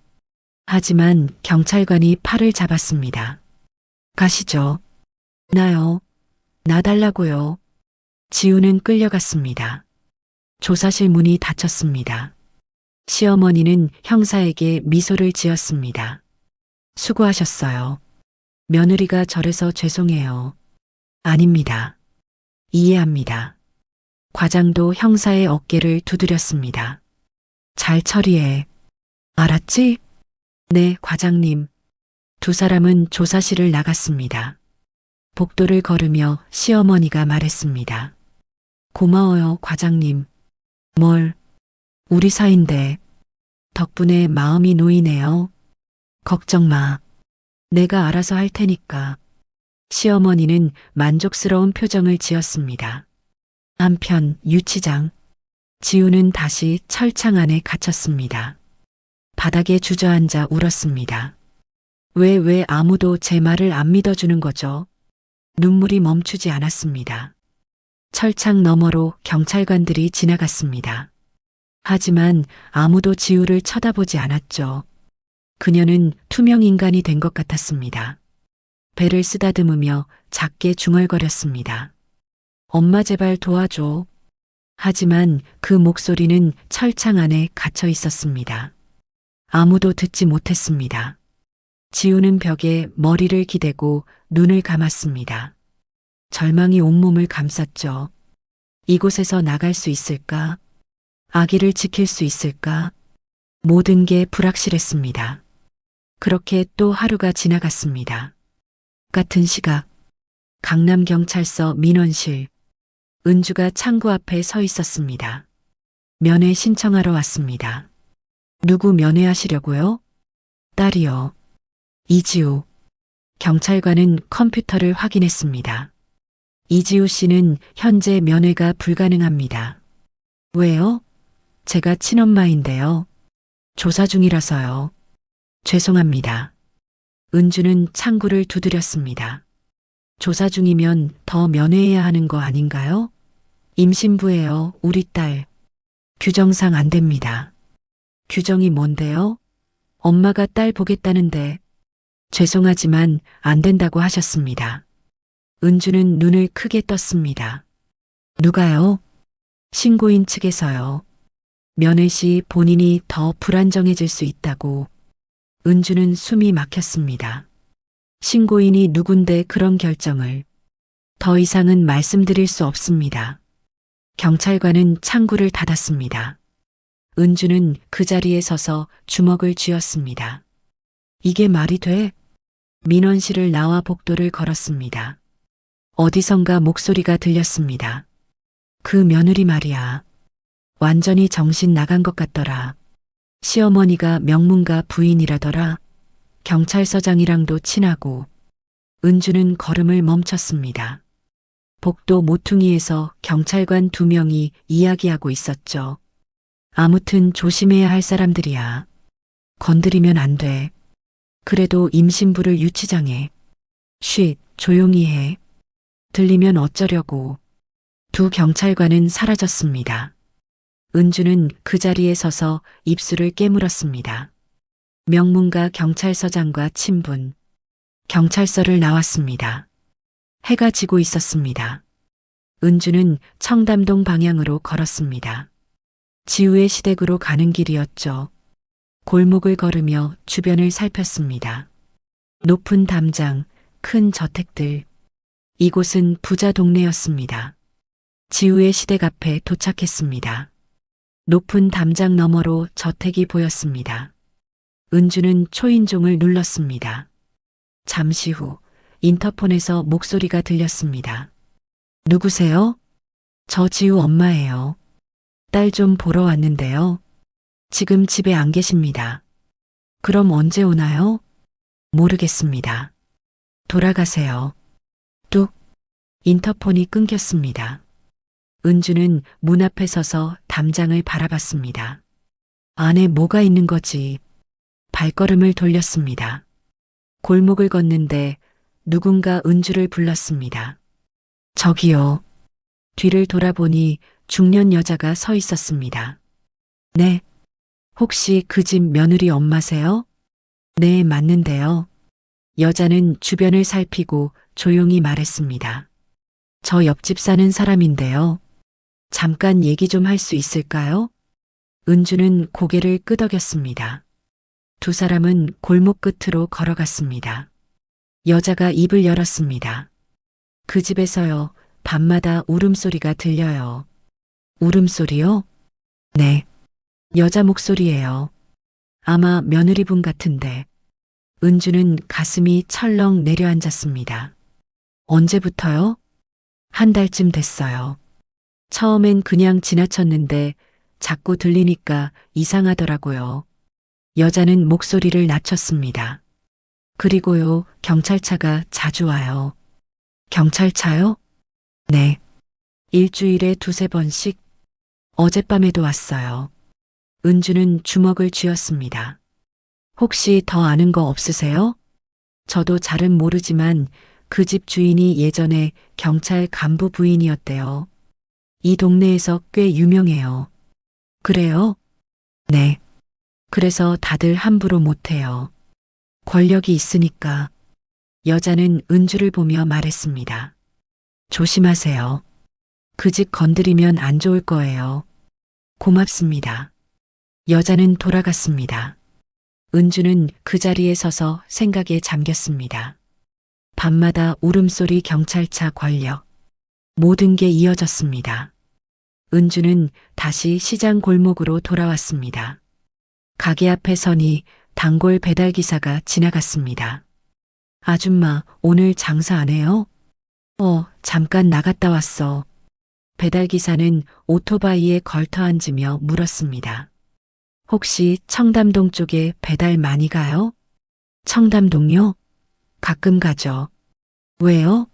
하지만 경찰관이 팔을 잡았습니다. 가시죠. 나요. 나달라고요. 지우는 끌려갔습니다. 조사실 문이 닫혔습니다. 시어머니는 형사에게 미소를 지었습니다. 수고하셨어요. 며느리가 저래서 죄송해요. 아닙니다. 이해합니다. 과장도 형사의 어깨를 두드렸습니다. 잘 처리해. 알았지? 네, 과장님. 두 사람은 조사실을 나갔습니다. 복도를 걸으며 시어머니가 말했습니다. 고마워요, 과장님. 뭘? 우리 사이인데. 덕분에 마음이 놓이네요. 걱정 마. 내가 알아서 할 테니까. 시어머니는 만족스러운 표정을 지었습니다. 한편 유치장. 지우는 다시 철창 안에 갇혔습니다. 바닥에 주저앉아 울었습니다. 왜 아무도 제 말을 안 믿어주는 거죠? 눈물이 멈추지 않았습니다. 철창 너머로 경찰관들이 지나갔습니다. 하지만 아무도 지우를 쳐다보지 않았죠. 그녀는 투명 인간이 된 것 같았습니다. 배를 쓰다듬으며 작게 중얼거렸습니다. 엄마 제발 도와줘. 하지만 그 목소리는 철창 안에 갇혀 있었습니다. 아무도 듣지 못했습니다. 지우는 벽에 머리를 기대고 눈을 감았습니다. 절망이 온몸을 감쌌죠. 이곳에서 나갈 수 있을까? 아기를 지킬 수 있을까? 모든 게 불확실했습니다. 그렇게 또 하루가 지나갔습니다. 같은 시각, 강남경찰서 민원실, 은주가 창구 앞에 서 있었습니다. 면회 신청하러 왔습니다. 누구 면회하시려고요? 딸이요. 이지우. 경찰관은 컴퓨터를 확인했습니다. 이지우 씨는 현재 면회가 불가능합니다. 왜요? 제가 친엄마인데요. 조사 중이라서요. 죄송합니다. 은주는 창구를 두드렸습니다. 조사 중이면 더 면회해야 하는 거 아닌가요? 임신부예요, 우리 딸. 규정상 안 됩니다. 규정이 뭔데요? 엄마가 딸 보겠다는데. 죄송하지만 안 된다고 하셨습니다. 은주는 눈을 크게 떴습니다. 누가요? 신고인 측에서요. 면회 시 본인이 더 불안정해질 수 있다고. 은주는 숨이 막혔습니다. 신고인이 누군데 그런 결정을. 더 이상은 말씀드릴 수 없습니다. 경찰관은 창구를 닫았습니다. 은주는 그 자리에 서서 주먹을 쥐었습니다. 이게 말이 돼? 민원실을 나와 복도를 걸었습니다. 어디선가 목소리가 들렸습니다. 그 며느리 말이야. 완전히 정신 나간 것 같더라. 시어머니가 명문가 부인이라더라. 경찰서장이랑도 친하고. 은주는 걸음을 멈췄습니다. 복도 모퉁이에서 경찰관 2명이 이야기하고 있었죠. 아무튼 조심해야 할 사람들이야. 건드리면 안 돼. 그래도 임신부를 유치장에. 쉿, 조용히 해. 들리면 어쩌려고. 두 경찰관은 사라졌습니다. 은주는 그 자리에 서서 입술을 깨물었습니다. 명문가 경찰서장과 친분. 경찰서를 나왔습니다. 해가 지고 있었습니다. 은주는 청담동 방향으로 걸었습니다. 지우의 시댁으로 가는 길이었죠. 골목을 걸으며 주변을 살폈습니다. 높은 담장, 큰 저택들. 이곳은 부자 동네였습니다. 지우의 시댁 앞에 도착했습니다. 높은 담장 너머로 저택이 보였습니다. 은주는 초인종을 눌렀습니다. 잠시 후 인터폰에서 목소리가 들렸습니다. 누구세요? 저 지우 엄마예요. 딸 좀 보러 왔는데요. 지금 집에 안 계십니다. 그럼 언제 오나요? 모르겠습니다. 돌아가세요. 뚝. 인터폰이 끊겼습니다. 은주는 문 앞에 서서 담장을 바라봤습니다. 안에 뭐가 있는 거지? 발걸음을 돌렸습니다. 골목을 걷는데 누군가 은주를 불렀습니다. 저기요. 뒤를 돌아보니 중년 여자가 서 있었습니다. 네. 혹시 그 집 며느리 엄마세요? 네, 맞는데요. 여자는 주변을 살피고 조용히 말했습니다. 저 옆집 사는 사람인데요. 잠깐 얘기 좀 할 수 있을까요? 은주는 고개를 끄덕였습니다. 두 사람은 골목 끝으로 걸어갔습니다. 여자가 입을 열었습니다. 그 집에서요, 밤마다 울음소리가 들려요. 울음소리요? 네. 여자 목소리예요. 아마 며느리분 같은데. 은주는 가슴이 철렁 내려앉았습니다. 언제부터요? 한 달쯤 됐어요. 처음엔 그냥 지나쳤는데 자꾸 들리니까 이상하더라고요. 여자는 목소리를 낮췄습니다. 그리고요, 경찰차가 자주 와요. 경찰차요? 네. 일주일에 2~3번씩? 어젯밤에도 왔어요. 은주는 주먹을 쥐었습니다. 혹시 더 아는 거 없으세요? 저도 잘은 모르지만 그 집 주인이 예전에 경찰 간부 부인이었대요. 이 동네에서 꽤 유명해요. 그래요? 네. 그래서 다들 함부로 못해요. 권력이 있으니까. 여자는 은주를 보며 말했습니다. 조심하세요. 그 집 건드리면 안 좋을 거예요. 고맙습니다. 여자는 돌아갔습니다. 은주는 그 자리에 서서 생각에 잠겼습니다. 밤마다 울음소리, 경찰차, 권력. 모든 게 이어졌습니다. 은주는 다시 시장 골목으로 돌아왔습니다. 가게 앞에 서니 단골 배달기사가 지나갔습니다. 아줌마, 오늘 장사 안 해요? 잠깐 나갔다 왔어. 배달기사는 오토바이에 걸터 앉으며 물었습니다. 혹시 청담동 쪽에 배달 많이 가요? 청담동요? 가끔 가죠. 왜요?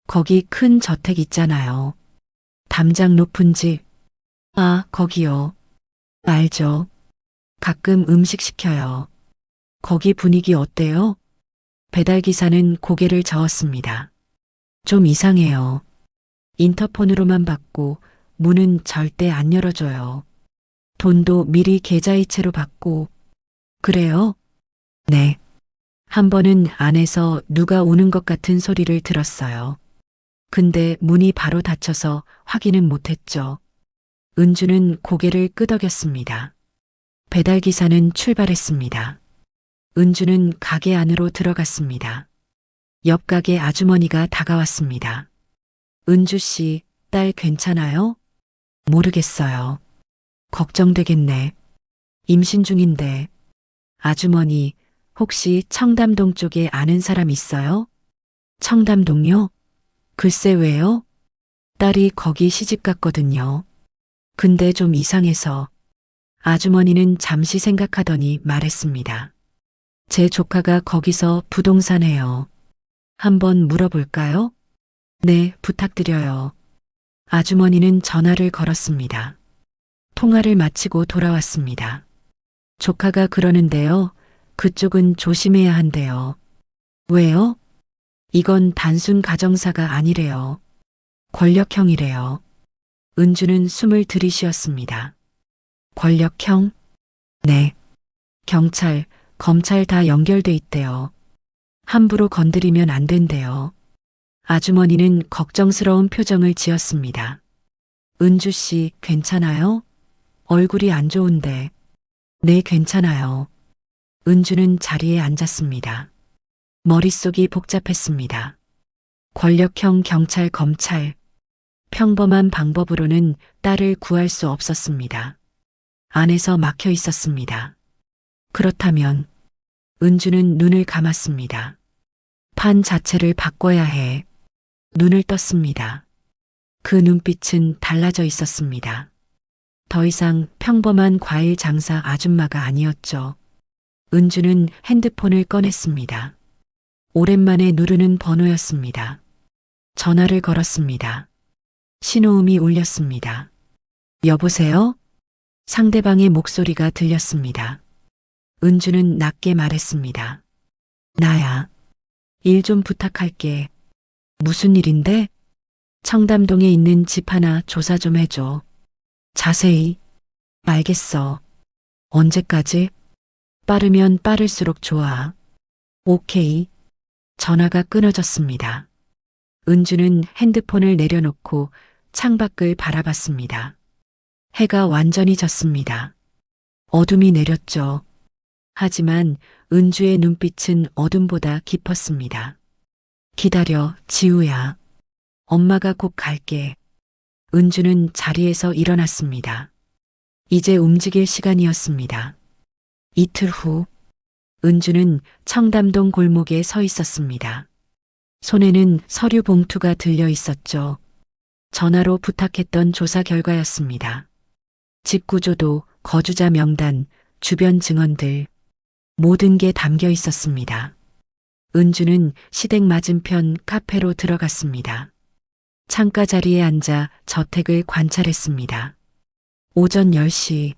거기 큰 저택 있잖아요. 담장 높은 집. 아, 거기요. 알죠. 가끔 음식 시켜요. 거기 분위기 어때요? 배달기사는 고개를 저었습니다. 좀 이상해요. 인터폰으로만 받고 문은 절대 안 열어줘요. 돈도 미리 계좌이체로 받고. 그래요? 네. 한 번은 안에서 누가 오는 것 같은 소리를 들었어요. 근데 문이 바로 닫혀서 확인은 못했죠. 은주는 고개를 끄덕였습니다. 배달기사는 출발했습니다. 은주는 가게 안으로 들어갔습니다. 옆 가게 아주머니가 다가왔습니다. 은주 씨, 딸 괜찮아요? 모르겠어요. 걱정되겠네. 임신 중인데. 아주머니, 혹시 청담동 쪽에 아는 사람 있어요? 청담동요? 글쎄 왜요? 딸이 거기 시집 갔거든요. 근데 좀 이상해서. 아주머니는 잠시 생각하더니 말했습니다. 제 조카가 거기서 부동산 해요. 한번 물어볼까요? 네, 부탁드려요. 아주머니는 전화를 걸었습니다. 통화를 마치고 돌아왔습니다. 조카가 그러는데요. 그쪽은 조심해야 한대요. 왜요? 이건 단순 가정사가 아니래요. 권력형이래요. 은주는 숨을 들이쉬었습니다. 권력형? 네. 경찰, 검찰 다 연결돼 있대요. 함부로 건드리면 안 된대요. 아주머니는 걱정스러운 표정을 지었습니다. 은주 씨, 괜찮아요? 얼굴이 안 좋은데. 네, 괜찮아요. 은주는 자리에 앉았습니다. 머릿속이 복잡했습니다. 권력형 경찰, 검찰. 평범한 방법으로는 딸을 구할 수 없었습니다. 안에서 막혀 있었습니다. 그렇다면 은주는 눈을 감았습니다. 판 자체를 바꿔야 해. 눈을 떴습니다. 그 눈빛은 달라져 있었습니다. 더 이상 평범한 과일 장사 아줌마가 아니었죠. 은주는 핸드폰을 꺼냈습니다. 오랜만에 누르는 번호였습니다. 전화를 걸었습니다. 신호음이 울렸습니다. 여보세요? 상대방의 목소리가 들렸습니다. 은주는 낮게 말했습니다. 나야. 일 좀 부탁할게. 무슨 일인데? 청담동에 있는 집 하나 조사 좀 해줘. 자세히. 알겠어. 언제까지? 빠르면 빠를수록 좋아. 오케이. 전화가 끊어졌습니다. 은주는 핸드폰을 내려놓고 창밖을 바라봤습니다. 해가 완전히 졌습니다. 어둠이 내렸죠. 하지만 은주의 눈빛은 어둠보다 깊었습니다. 기다려, 지우야. 엄마가 곧 갈게. 은주는 자리에서 일어났습니다. 이제 움직일 시간이었습니다. 이틀 후, 은주는 청담동 골목에 서 있었습니다. 손에는 서류 봉투가 들려 있었죠. 전화로 부탁했던 조사 결과였습니다. 집 구조도, 거주자 명단, 주변 증언들, 모든 게 담겨 있었습니다. 은주는 시댁 맞은편 카페로 들어갔습니다. 창가 자리에 앉아 저택을 관찰했습니다. 오전 10시,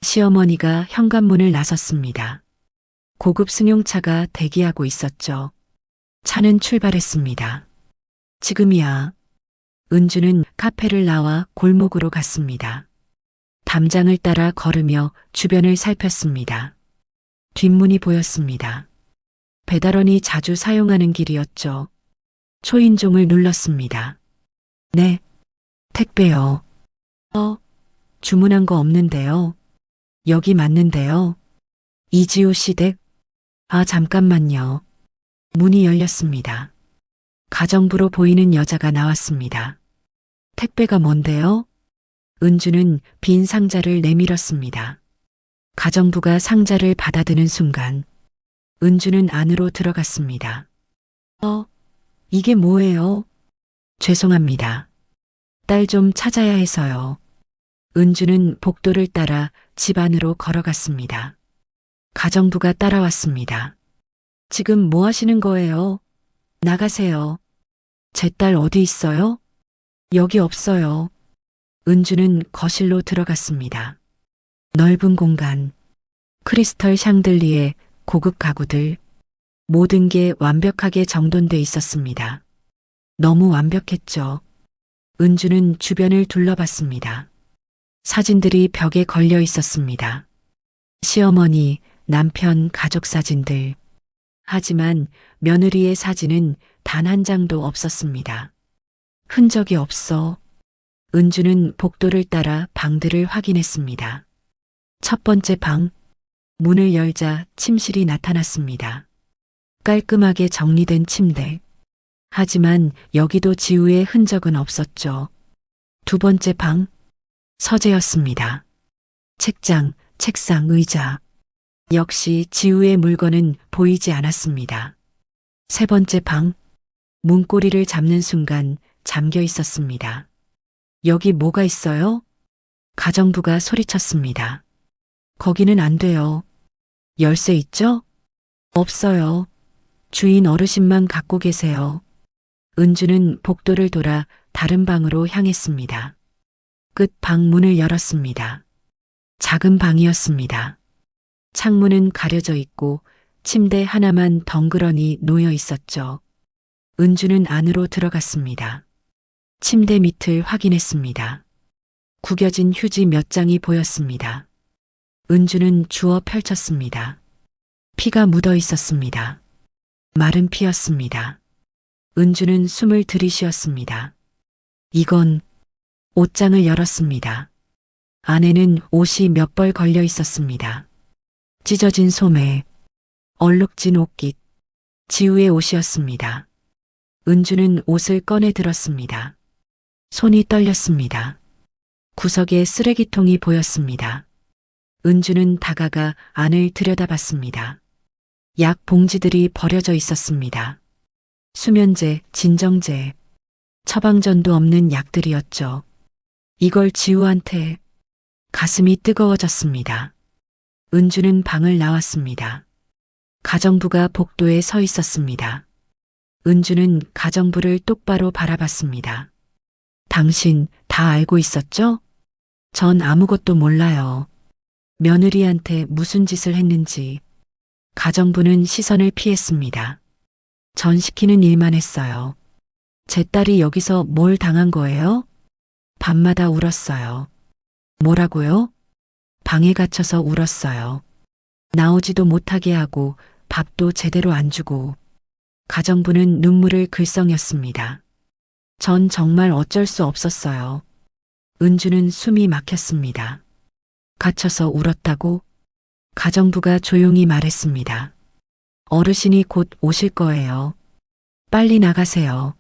시어머니가 현관문을 나섰습니다. 고급 승용차가 대기하고 있었죠. 차는 출발했습니다. 지금이야. 은주는 카페를 나와 골목으로 갔습니다. 담장을 따라 걸으며 주변을 살폈습니다. 뒷문이 보였습니다. 배달원이 자주 사용하는 길이었죠. 초인종을 눌렀습니다. 네, 택배요. 주문한 거 없는데요. 여기 맞는데요. 이지우 씨 댁? 잠깐만요. 문이 열렸습니다. 가정부로 보이는 여자가 나왔습니다. 택배가 뭔데요? 은주는 빈 상자를 내밀었습니다. 가정부가 상자를 받아드는 순간 은주는 안으로 들어갔습니다. 이게 뭐예요? 죄송합니다. 딸 좀 찾아야 해서요. 은주는 복도를 따라 집 안으로 걸어갔습니다. 가정부가 따라왔습니다. 지금 뭐 하시는 거예요? 나가세요. 제 딸 어디 있어요? 여기 없어요. 은주는 거실로 들어갔습니다. 넓은 공간, 크리스털 샹들리에 고급 가구들, 모든 게 완벽하게 정돈돼 있었습니다. 너무 완벽했죠. 은주는 주변을 둘러봤습니다. 사진들이 벽에 걸려 있었습니다. 시어머니, 남편, 가족 사진들. 하지만 며느리의 사진은 단 한 장도 없었습니다. 흔적이 없어. 은주는 복도를 따라 방들을 확인했습니다. 첫 번째 방, 문을 열자 침실이 나타났습니다. 깔끔하게 정리된 침대. 하지만 여기도 지우의 흔적은 없었죠. 두 번째 방, 서재였습니다. 책장, 책상, 의자. 역시 지우의 물건은 보이지 않았습니다. 세 번째 방, 문고리를 잡는 순간 잠겨 있었습니다. 여기 뭐가 있어요? 가정부가 소리쳤습니다. 거기는 안 돼요. 열쇠 있죠? 없어요. 주인 어르신만 갖고 계세요. 은주는 복도를 돌아 다른 방으로 향했습니다. 끝 방 문을 열었습니다. 작은 방이었습니다. 창문은 가려져 있고 침대 하나만 덩그러니 놓여 있었죠. 은주는 안으로 들어갔습니다. 침대 밑을 확인했습니다. 구겨진 휴지 몇 장이 보였습니다. 은주는 주워 펼쳤습니다. 피가 묻어 있었습니다. 마른 피였습니다. 은주는 숨을 들이쉬었습니다. 이건 옷장을 열었습니다. 안에는 옷이 몇 벌 걸려 있었습니다. 찢어진 소매, 얼룩진 옷깃, 지우의 옷이었습니다. 은주는 옷을 꺼내 들었습니다. 손이 떨렸습니다. 구석에 쓰레기통이 보였습니다. 은주는 다가가 안을 들여다봤습니다. 약 봉지들이 버려져 있었습니다. 수면제, 진정제, 처방전도 없는 약들이었죠. 이걸 지우한테. 가슴이 뜨거워졌습니다. 은주는 방을 나왔습니다. 가정부가 복도에 서 있었습니다. 은주는 가정부를 똑바로 바라봤습니다. 당신 다 알고 있었죠? 전 아무것도 몰라요. 며느리한테 무슨 짓을 했는지. 가정부는 시선을 피했습니다. 전 시키는 일만 했어요. 제 딸이 여기서 뭘 당한 거예요? 밤마다 울었어요. 뭐라고요? 방에 갇혀서 울었어요. 나오지도 못하게 하고 밥도 제대로 안 주고. 가정부는 눈물을 글썽였습니다. 전 정말 어쩔 수 없었어요. 은주는 숨이 막혔습니다. 갇혀서 울었다고? 가정부가 조용히 말했습니다. 어르신이 곧 오실 거예요. 빨리 나가세요.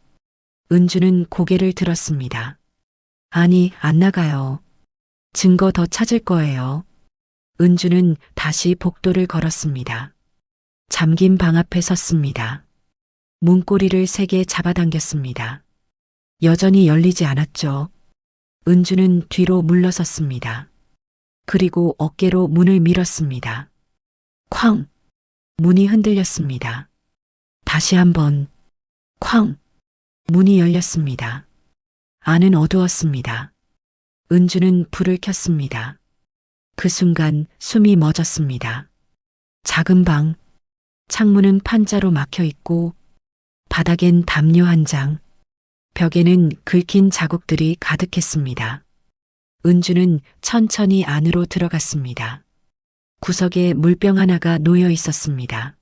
은주는 고개를 들었습니다. 아니, 안 나가요. 증거 더 찾을 거예요. 은주는 다시 복도를 걸었습니다. 잠긴 방 앞에 섰습니다. 문고리를 3개 잡아당겼습니다. 여전히 열리지 않았죠. 은주는 뒤로 물러섰습니다. 그리고 어깨로 문을 밀었습니다. 쾅! 문이 흔들렸습니다. 다시 한번 쾅! 문이 열렸습니다. 안은 어두웠습니다. 은주는 불을 켰습니다. 그 순간 숨이 멎었습니다. 작은 방, 창문은 판자로 막혀 있고 바닥엔 담요 한 장, 벽에는 긁힌 자국들이 가득했습니다. 은주는 천천히 안으로 들어갔습니다. 구석에 물병 하나가 놓여 있었습니다.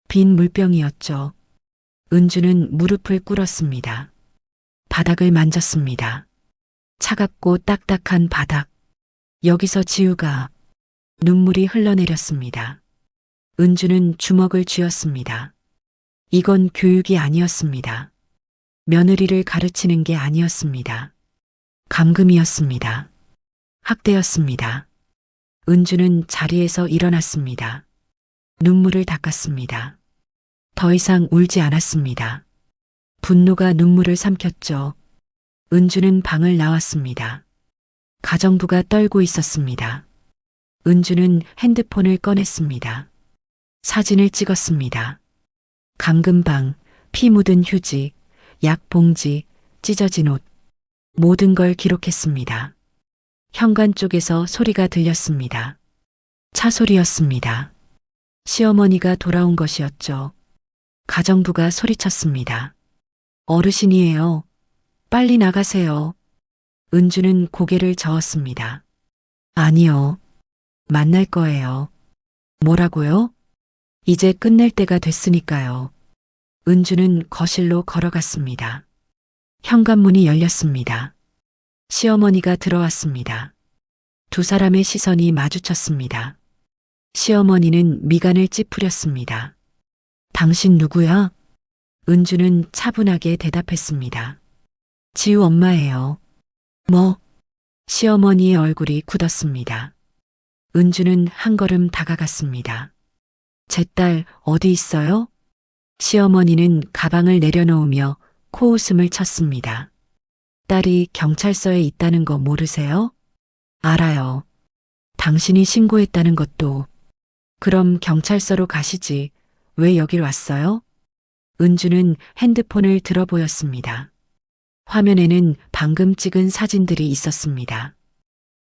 빈 물병이었죠. 은주는 무릎을 꿇었습니다. 바닥을 만졌습니다. 차갑고 딱딱한 바닥. 여기서 지우가 눈물이 흘러내렸습니다. 은주는 주먹을 쥐었습니다. 이건 교육이 아니었습니다. 며느리를 가르치는 게 아니었습니다. 감금이었습니다. 학대였습니다. 은주는 자리에서 일어났습니다. 눈물을 닦았습니다. 더 이상 울지 않았습니다. 분노가 눈물을 삼켰죠. 은주는 방을 나왔습니다. 가정부가 떨고 있었습니다. 은주는 핸드폰을 꺼냈습니다. 사진을 찍었습니다. 감금방, 피 묻은 휴지, 약 봉지, 찢어진 옷, 모든 걸 기록했습니다. 현관 쪽에서 소리가 들렸습니다. 차 소리였습니다. 시어머니가 돌아온 것이었죠. 가정부가 소리쳤습니다. 어르신이에요. 빨리 나가세요. 은주는 고개를 저었습니다. 아니요. 만날 거예요. 뭐라고요? 이제 끝낼 때가 됐으니까요. 은주는 거실로 걸어갔습니다. 현관문이 열렸습니다. 시어머니가 들어왔습니다. 두 사람의 시선이 마주쳤습니다. 시어머니는 미간을 찌푸렸습니다. 당신 누구야? 은주는 차분하게 대답했습니다. 지우 엄마예요. 뭐? 시어머니의 얼굴이 굳었습니다. 은주는 한 걸음 다가갔습니다. 제 딸 어디 있어요? 시어머니는 가방을 내려놓으며 코웃음을 쳤습니다. 딸이 경찰서에 있다는 거 모르세요? 알아요. 당신이 신고했다는 것도. 그럼 경찰서로 가시지. 왜 여길 왔어요? 은주는 핸드폰을 들어 보였습니다. 화면에는 방금 찍은 사진들이 있었습니다.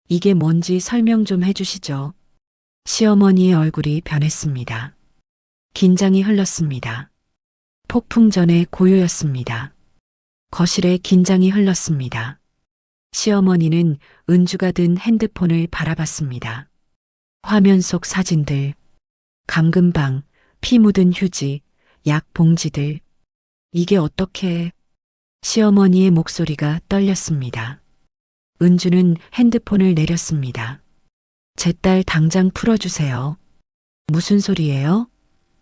이게 뭔지 설명 좀 해주시죠. 시어머니의 얼굴이 변했습니다. 긴장이 흘렀습니다. 폭풍 전의 고요였습니다. 거실에 긴장이 흘렀습니다. 시어머니는 은주가 든 핸드폰을 바라봤습니다. 화면 속 사진들, 감금방, 피 묻은 휴지, 약 봉지들. 이게 어떻게... 시어머니의 목소리가 떨렸습니다. 은주는 핸드폰을 내렸습니다. 제 딸 당장 풀어주세요. 무슨 소리예요?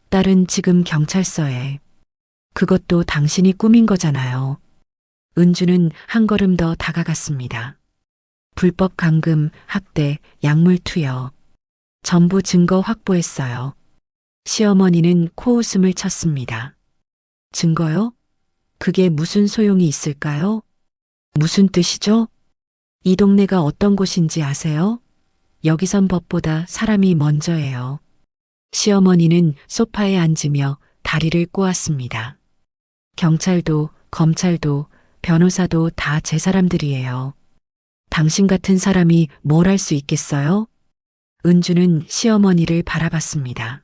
딸은 지금 경찰서에. 그것도 당신이 꾸민 거잖아요. 은주는 한 걸음 더 다가갔습니다. 불법 감금, 학대, 약물 투여. 전부 증거 확보했어요. 시어머니는 코웃음을 쳤습니다. 증거요? 그게 무슨 소용이 있을까요? 무슨 뜻이죠? 이 동네가 어떤 곳인지 아세요? 여기선 법보다 사람이 먼저예요. 시어머니는 소파에 앉으며 다리를 꼬았습니다. 경찰도, 검찰도, 변호사도 다 제 사람들이에요. 당신 같은 사람이 뭘 할 수 있겠어요? 은주는 시어머니를 바라봤습니다.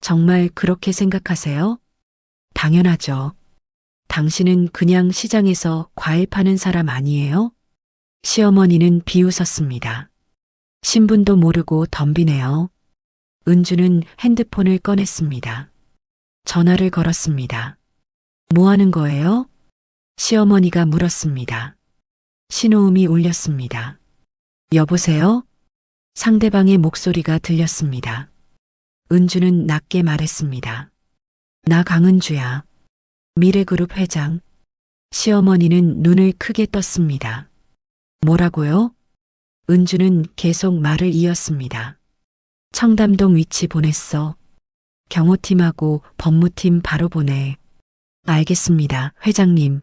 정말 그렇게 생각하세요? 당연하죠. 당신은 그냥 시장에서 과일 파는 사람 아니에요? 시어머니는 비웃었습니다. 신분도 모르고 덤비네요. 은주는 핸드폰을 꺼냈습니다. 전화를 걸었습니다. 뭐 하는 거예요? 시어머니가 물었습니다. 신호음이 울렸습니다. 여보세요? 상대방의 목소리가 들렸습니다. 은주는 낮게 말했습니다. 나 강은주야. 미래그룹 회장. 시어머니는 눈을 크게 떴습니다. 뭐라고요? 은주는 계속 말을 이었습니다. 청담동 위치 보냈어. 경호팀하고 법무팀 바로 보내. 알겠습니다, 회장님.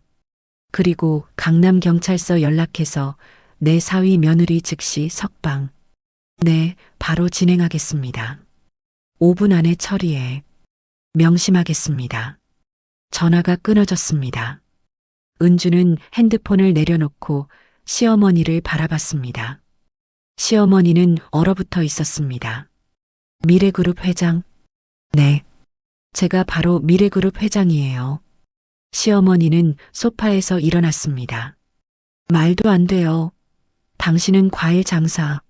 그리고 강남경찰서 연락해서 내 사위 며느리 즉시 석방. 네, 바로 진행하겠습니다. 5분 안에 처리해. 명심하겠습니다. 전화가 끊어졌습니다. 은주는 핸드폰을 내려놓고 시어머니를 바라봤습니다. 시어머니는 얼어붙어 있었습니다. 미래그룹 회장? 네. 제가 바로 미래그룹 회장이에요. 시어머니는 소파에서 일어났습니다. 말도 안 돼요. 당신은 과일 장사.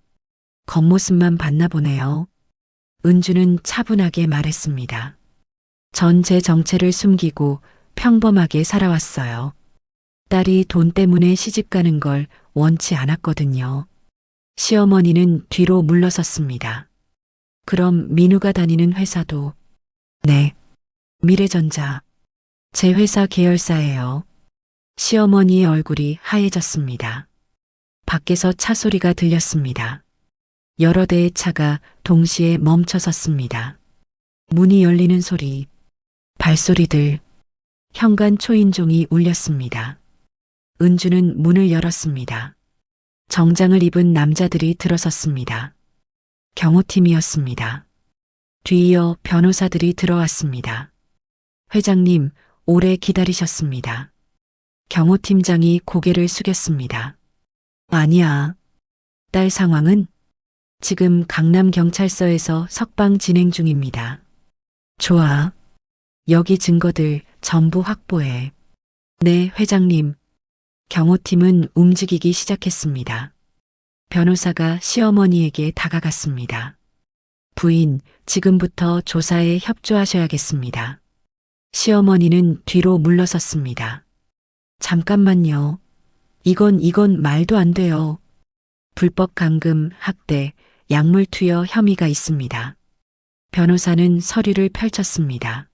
겉모습만 봤나 보네요. 은주는 차분하게 말했습니다. 전 제 정체를 숨기고 평범하게 살아왔어요. 딸이 돈 때문에 시집가는 걸 원치 않았거든요. 시어머니는 뒤로 물러섰습니다. 그럼 민우가 다니는 회사도? 네. 미래전자. 제 회사 계열사예요. 시어머니의 얼굴이 하얘졌습니다. 밖에서 차 소리가 들렸습니다. 여러 대의 차가 동시에 멈춰 섰습니다. 문이 열리는 소리, 발소리들, 현관 초인종이 울렸습니다. 은주는 문을 열었습니다. 정장을 입은 남자들이 들어섰습니다. 경호팀이었습니다. 뒤이어 변호사들이 들어왔습니다. 회장님, 오래 기다리셨습니다. 경호팀장이 고개를 숙였습니다. 아니야. 딸 상황은? 지금 강남경찰서에서 석방 진행 중입니다. 좋아. 여기 증거들 전부 확보해. 네, 회장님. 경호팀은 움직이기 시작했습니다. 변호사가 시어머니에게 다가갔습니다. 부인, 지금부터 조사에 협조하셔야겠습니다. 시어머니는 뒤로 물러섰습니다. 잠깐만요. 이건 말도 안 돼요. 불법 감금, 학대, 약물 투여 혐의가 있습니다. 변호사는 서류를 펼쳤습니다.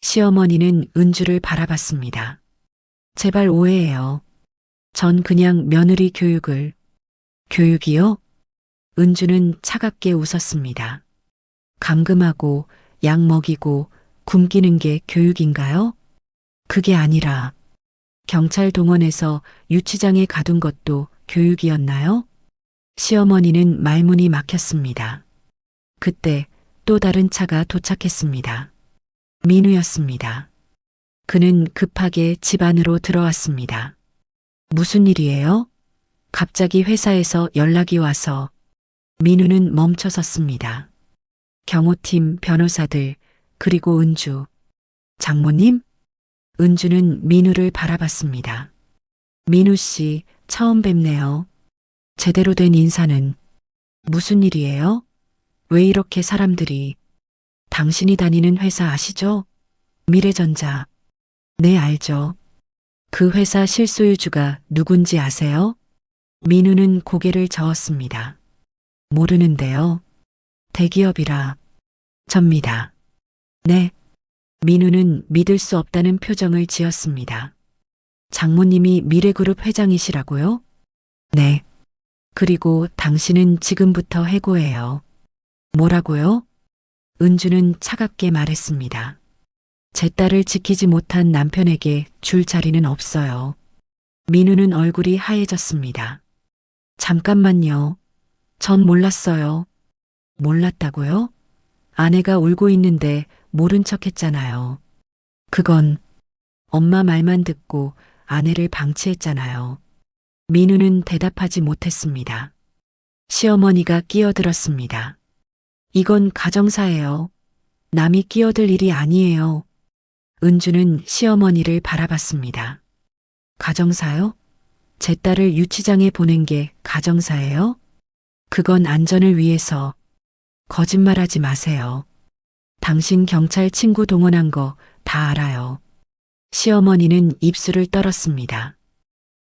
시어머니는 은주를 바라봤습니다. 제발 오해해요. 전 그냥 며느리 교육을. 교육이요? 은주는 차갑게 웃었습니다. 감금하고 약 먹이고 굶기는 게 교육인가요? 그게 아니라 경찰 동원해서 유치장에 가둔 것도 교육이었나요? 시어머니는 말문이 막혔습니다. 그때 또 다른 차가 도착했습니다. 민우였습니다. 그는 급하게 집 안으로 들어왔습니다. 무슨 일이에요? 갑자기 회사에서 연락이 와서. 민우는 멈춰 섰습니다. 경호팀, 변호사들, 그리고 은주. 장모님? 은주는 민우를 바라봤습니다. 민우 씨, 처음 뵙네요. 제대로 된 인사는? 무슨 일이에요? 왜 이렇게 사람들이? 당신이 다니는 회사 아시죠? 미래전자. 네, 알죠. 그 회사 실소유주가 누군지 아세요? 민우는 고개를 저었습니다. 모르는데요. 대기업이라. 접니다. 네. 민우는 믿을 수 없다는 표정을 지었습니다. 장모님이 미래그룹 회장이시라고요? 네. 그리고 당신은 지금부터 해고해요. 뭐라고요? 은주는 차갑게 말했습니다. 제 딸을 지키지 못한 남편에게 줄 자리는 없어요. 민우는 얼굴이 하얘졌습니다. 잠깐만요. 전 몰랐어요. 몰랐다고요? 아내가 울고 있는데 모른 척 했잖아요. 그건 엄마 말만 듣고 아내를 방치했잖아요. 민우는 대답하지 못했습니다. 시어머니가 끼어들었습니다. 이건 가정사예요. 남이 끼어들 일이 아니에요. 은주는 시어머니를 바라봤습니다. 가정사요? 제 딸을 유치장에 보낸 게 가정사예요? 그건 안전을 위해서. 거짓말하지 마세요. 당신 경찰 친구 동원한 거 다 알아요. 시어머니는 입술을 떨었습니다.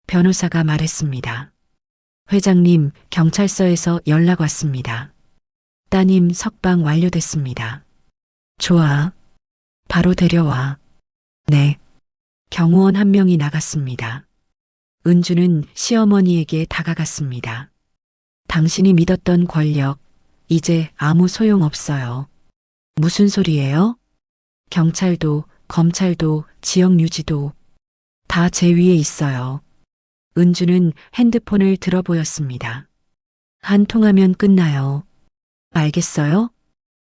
변호사가 말했습니다. 회장님, 경찰서에서 연락 왔습니다. 따님 석방 완료됐습니다. 좋아. 바로 데려와. 네. 경호원 한 명이 나갔습니다. 은주는 시어머니에게 다가갔습니다. 당신이 믿었던 권력, 이제 아무 소용없어요. 무슨 소리예요? 경찰도, 검찰도, 지역 유지도 다 제 위에 있어요. 은주는 핸드폰을 들어 보였습니다. 한 통하면 끝나요. 알겠어요?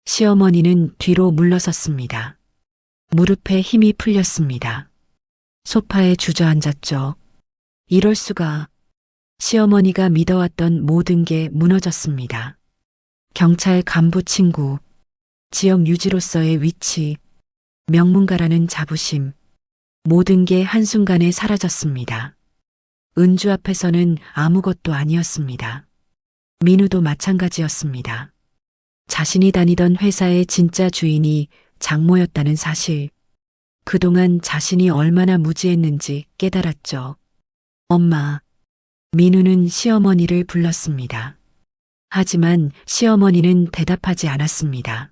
시어머니는 뒤로 물러섰습니다. 무릎에 힘이 풀렸습니다. 소파에 주저앉았죠. 이럴 수가. 시어머니가 믿어왔던 모든 게 무너졌습니다. 경찰 간부 친구, 지역 유지로서의 위치, 명문가라는 자부심, 모든 게 한순간에 사라졌습니다. 은주 앞에서는 아무것도 아니었습니다. 민우도 마찬가지였습니다. 자신이 다니던 회사의 진짜 주인이 장모였다는 사실, 그동안 자신이 얼마나 무지했는지 깨달았죠. 엄마, 민우는 시어머니를 불렀습니다. 하지만 시어머니는 대답하지 않았습니다.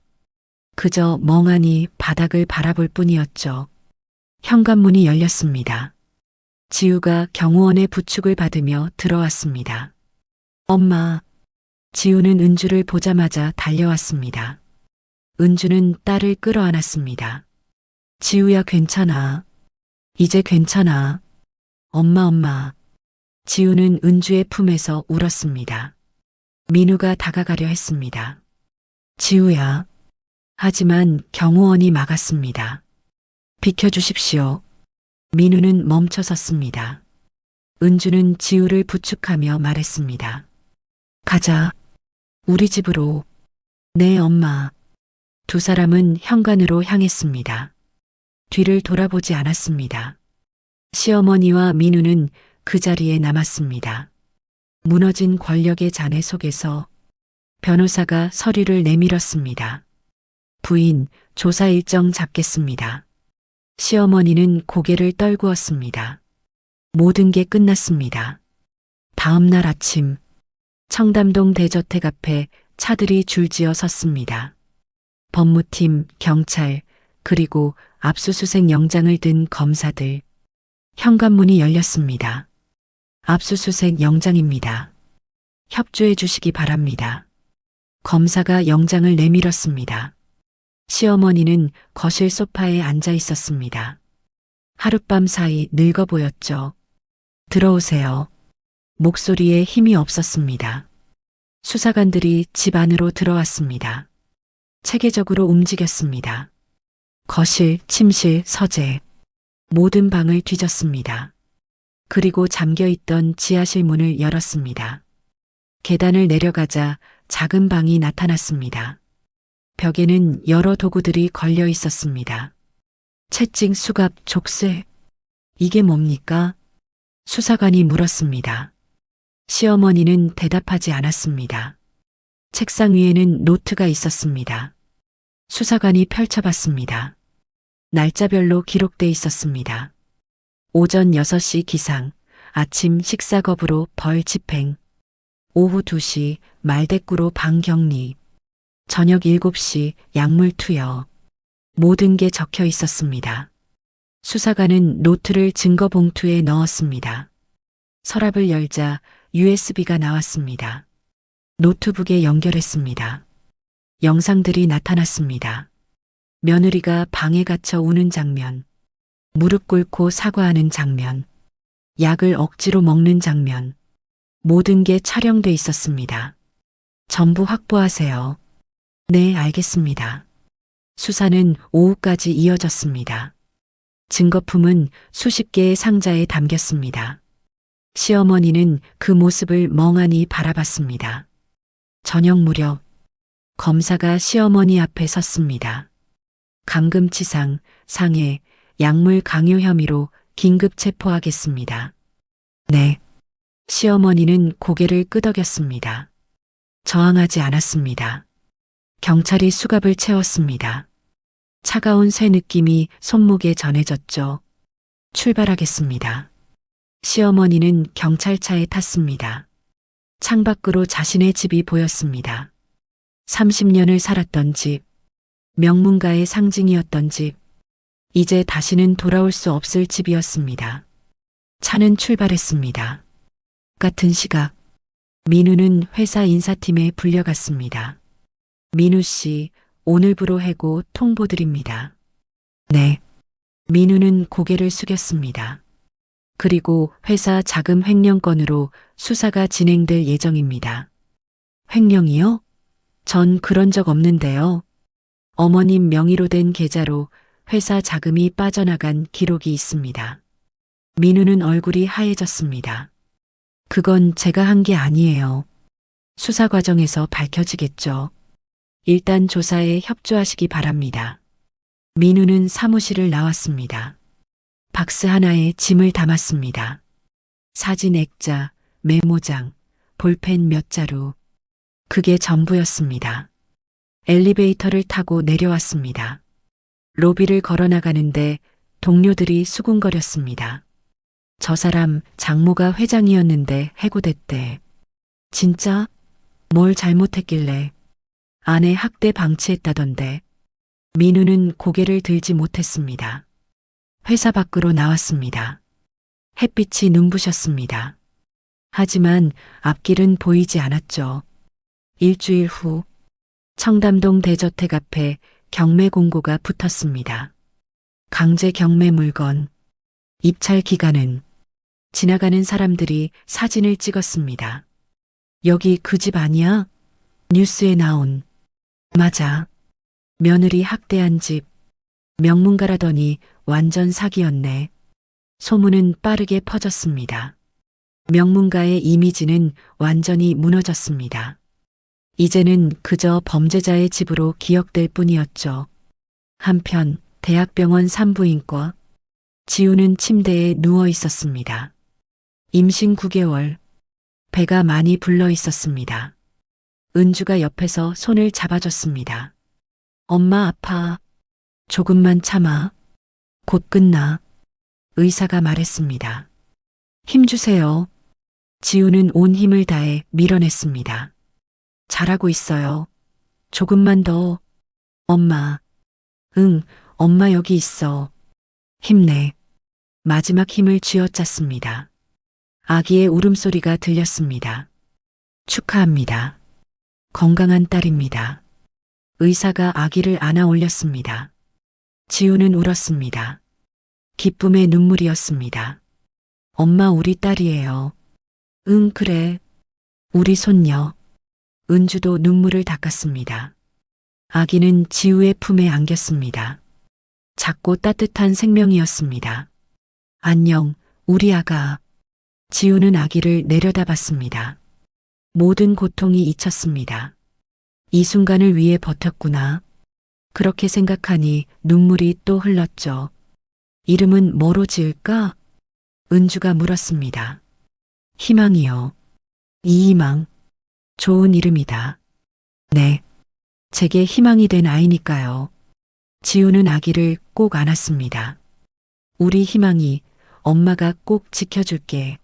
그저 멍하니 바닥을 바라볼 뿐이었죠. 현관문이 열렸습니다. 지우가 경호원의 부축을 받으며 들어왔습니다. 엄마, 지우는 은주를 보자마자 달려왔습니다. 은주는 딸을 끌어안았습니다. 지우야, 괜찮아. 이제 괜찮아. 엄마. 지우는 은주의 품에서 울었습니다. 민우가 다가가려 했습니다. 지우야. 하지만 경호원이 막았습니다. 비켜주십시오. 민우는 멈춰섰습니다. 은주는 지우를 부축하며 말했습니다. 가자. 우리 집으로. 네, 엄마. 두 사람은 현관으로 향했습니다. 뒤를 돌아보지 않았습니다. 시어머니와 민우는 그 자리에 남았습니다. 무너진 권력의 잔해 속에서 변호사가 서류를 내밀었습니다. 부인, 조사 일정 잡겠습니다. 시어머니는 고개를 떨구었습니다. 모든 게 끝났습니다. 다음 날 아침, 청담동 대저택 앞에 차들이 줄지어 섰습니다. 법무팀, 경찰, 그리고 압수수색 영장을 든 검사들. 현관문이 열렸습니다. 압수수색 영장입니다. 협조해 주시기 바랍니다. 검사가 영장을 내밀었습니다. 시어머니는 거실 소파에 앉아 있었습니다. 하룻밤 사이 늙어 보였죠. 들어오세요. 목소리에 힘이 없었습니다. 수사관들이 집 안으로 들어왔습니다. 체계적으로 움직였습니다. 거실, 침실, 서재, 모든 방을 뒤졌습니다. 그리고 잠겨있던 지하실 문을 열었습니다. 계단을 내려가자 작은 방이 나타났습니다. 벽에는 여러 도구들이 걸려 있었습니다. 채찍, 수갑, 족쇄. 이게 뭡니까? 수사관이 물었습니다. 시어머니는 대답하지 않았습니다. 책상 위에는 노트가 있었습니다. 수사관이 펼쳐봤습니다. 날짜별로 기록돼 있었습니다. 오전 6시 기상, 아침 식사겁으로 벌 집행, 오후 2시 말대꾸로 방격리, 저녁 7시 약물 투여. 모든 게 적혀 있었습니다. 수사관은 노트를 증거 봉투에 넣었습니다. 서랍을 열자 USB가 나왔습니다. 노트북에 연결했습니다. 영상들이 나타났습니다. 며느리가 방에 갇혀 우는 장면, 무릎 꿇고 사과하는 장면, 약을 억지로 먹는 장면, 모든 게 촬영돼 있었습니다. 전부 확보하세요. 네, 알겠습니다. 수사는 오후까지 이어졌습니다. 증거품은 수십 개의 상자에 담겼습니다. 시어머니는 그 모습을 멍하니 바라봤습니다. 저녁 무렵 검사가 시어머니 앞에 섰습니다. 감금치상, 상해, 약물 강요 혐의로 긴급 체포하겠습니다. 네. 시어머니는 고개를 끄덕였습니다. 저항하지 않았습니다. 경찰이 수갑을 채웠습니다. 차가운 쇠 느낌이 손목에 전해졌죠. 출발하겠습니다. 시어머니는 경찰차에 탔습니다. 창밖으로 자신의 집이 보였습니다. 30년을 살았던 집, 명문가의 상징이었던 집, 이제 다시는 돌아올 수 없을 집이었습니다. 차는 출발했습니다. 같은 시각, 민우는 회사 인사팀에 불려갔습니다. 민우 씨, 오늘부로 해고 통보드립니다. 네. 민우는 고개를 숙였습니다. 그리고 회사 자금 횡령 건으로 수사가 진행될 예정입니다. 횡령이요? 전 그런 적 없는데요. 어머님 명의로 된 계좌로 회사 자금이 빠져나간 기록이 있습니다. 민우는 얼굴이 하얘졌습니다. 그건 제가 한 게 아니에요. 수사 과정에서 밝혀지겠죠. 일단 조사에 협조하시기 바랍니다. 민우는 사무실을 나왔습니다. 박스 하나에 짐을 담았습니다. 사진 액자, 메모장, 볼펜 몇 자루. 그게 전부였습니다. 엘리베이터를 타고 내려왔습니다. 로비를 걸어 나가는데 동료들이 수군거렸습니다. 저 사람 장모가 회장이었는데 해고됐대. 진짜? 뭘 잘못했길래? 아내 학대 방치했다던데. 민우는 고개를 들지 못했습니다. 회사 밖으로 나왔습니다. 햇빛이 눈부셨습니다. 하지만 앞길은 보이지 않았죠. 일주일 후 청담동 대저택 앞에 경매 공고가 붙었습니다. 강제 경매 물건. 입찰 기간은. 지나가는 사람들이 사진을 찍었습니다. 여기 그 집 아니야? 뉴스에 나온. 맞아. 며느리 학대한 집. 명문가라더니 완전 사기였네. 소문은 빠르게 퍼졌습니다. 명문가의 이미지는 완전히 무너졌습니다. 이제는 그저 범죄자의 집으로 기억될 뿐이었죠. 한편 대학병원 산부인과. 지우는 침대에 누워 있었습니다. 임신 9개월. 배가 많이 불러 있었습니다. 은주가 옆에서 손을 잡아줬습니다. 엄마 아파. 조금만 참아. 곧 끝나. 의사가 말했습니다. 힘주세요. 지우는 온 힘을 다해 밀어냈습니다. 잘하고 있어요. 조금만 더. 엄마. 응, 엄마 여기 있어. 힘내. 마지막 힘을 쥐어짰습니다. 아기의 울음소리가 들렸습니다. 축하합니다. 건강한 딸입니다. 의사가 아기를 안아 올렸습니다. 지우는 울었습니다. 기쁨의 눈물이었습니다. 엄마 우리 딸이에요. 응 그래. 우리 손녀. 은주도 눈물을 닦았습니다. 아기는 지우의 품에 안겼습니다. 작고 따뜻한 생명이었습니다. 안녕, 우리 아가. 지우는 아기를 내려다봤습니다. 모든 고통이 잊혔습니다. 이 순간을 위해 버텼구나. 그렇게 생각하니 눈물이 또 흘렀죠. 이름은 뭐로 지을까? 은주가 물었습니다. 희망이요. 이희망. 좋은 이름이다. 네. 제게 희망이 된 아이니까요. 지우는 아기를 꼭 안았습니다. 우리 희망이 엄마가 꼭 지켜줄게.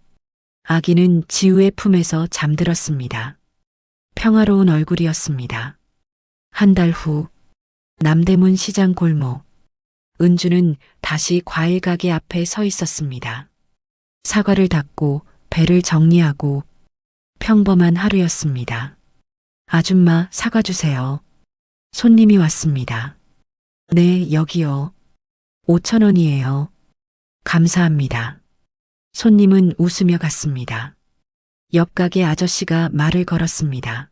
아기는 지우의 품에서 잠들었습니다. 평화로운 얼굴이었습니다. 한 달 후, 남대문 시장 골목. 은주는 다시 과일 가게 앞에 서 있었습니다. 사과를 닦고 배를 정리하고 평범한 하루였습니다. 아줌마 사과 주세요. 손님이 왔습니다. 네, 여기요. 5,000원이에요. 감사합니다. 손님은 웃으며 갔습니다. 옆 가게 아저씨가 말을 걸었습니다.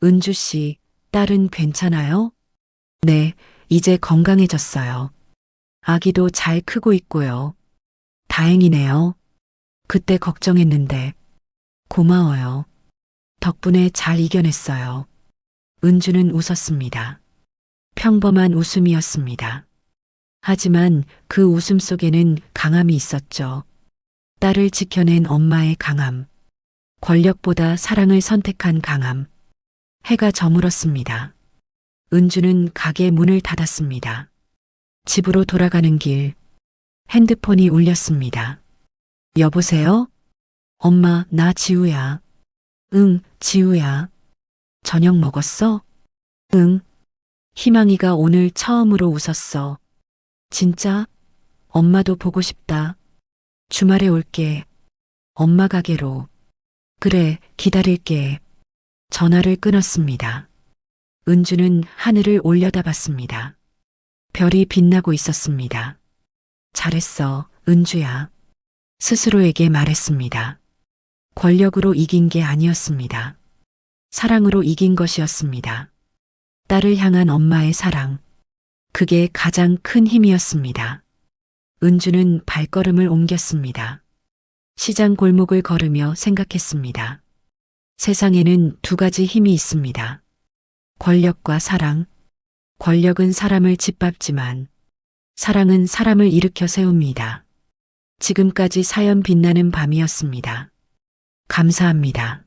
은주 씨, 딸은 괜찮아요? 네, 이제 건강해졌어요. 아기도 잘 크고 있고요. 다행이네요. 그때 걱정했는데. 고마워요. 덕분에 잘 이겨냈어요. 은주는 웃었습니다. 평범한 웃음이었습니다. 하지만 그 웃음 속에는 강함이 있었죠. 딸을 지켜낸 엄마의 강함. 권력보다 사랑을 선택한 강함. 해가 저물었습니다. 은주는 가게 문을 닫았습니다. 집으로 돌아가는 길. 핸드폰이 울렸습니다. 여보세요? 엄마, 나 지우야. 응, 지우야. 저녁 먹었어? 응. 희망이가 오늘 처음으로 웃었어. 진짜? 엄마도 보고 싶다. 주말에 올게. 엄마 가게로. 그래, 기다릴게. 전화를 끊었습니다. 은주는 하늘을 올려다봤습니다. 별이 빛나고 있었습니다. 잘했어, 은주야. 스스로에게 말했습니다. 권력으로 이긴 게 아니었습니다. 사랑으로 이긴 것이었습니다. 딸을 향한 엄마의 사랑. 그게 가장 큰 힘이었습니다. 은주는 발걸음을 옮겼습니다. 시장 골목을 걸으며 생각했습니다. 세상에는 두 가지 힘이 있습니다. 권력과 사랑. 권력은 사람을 짓밟지만 사랑은 사람을 일으켜 세웁니다. 지금까지 사연 빛나는 밤이었습니다. 감사합니다.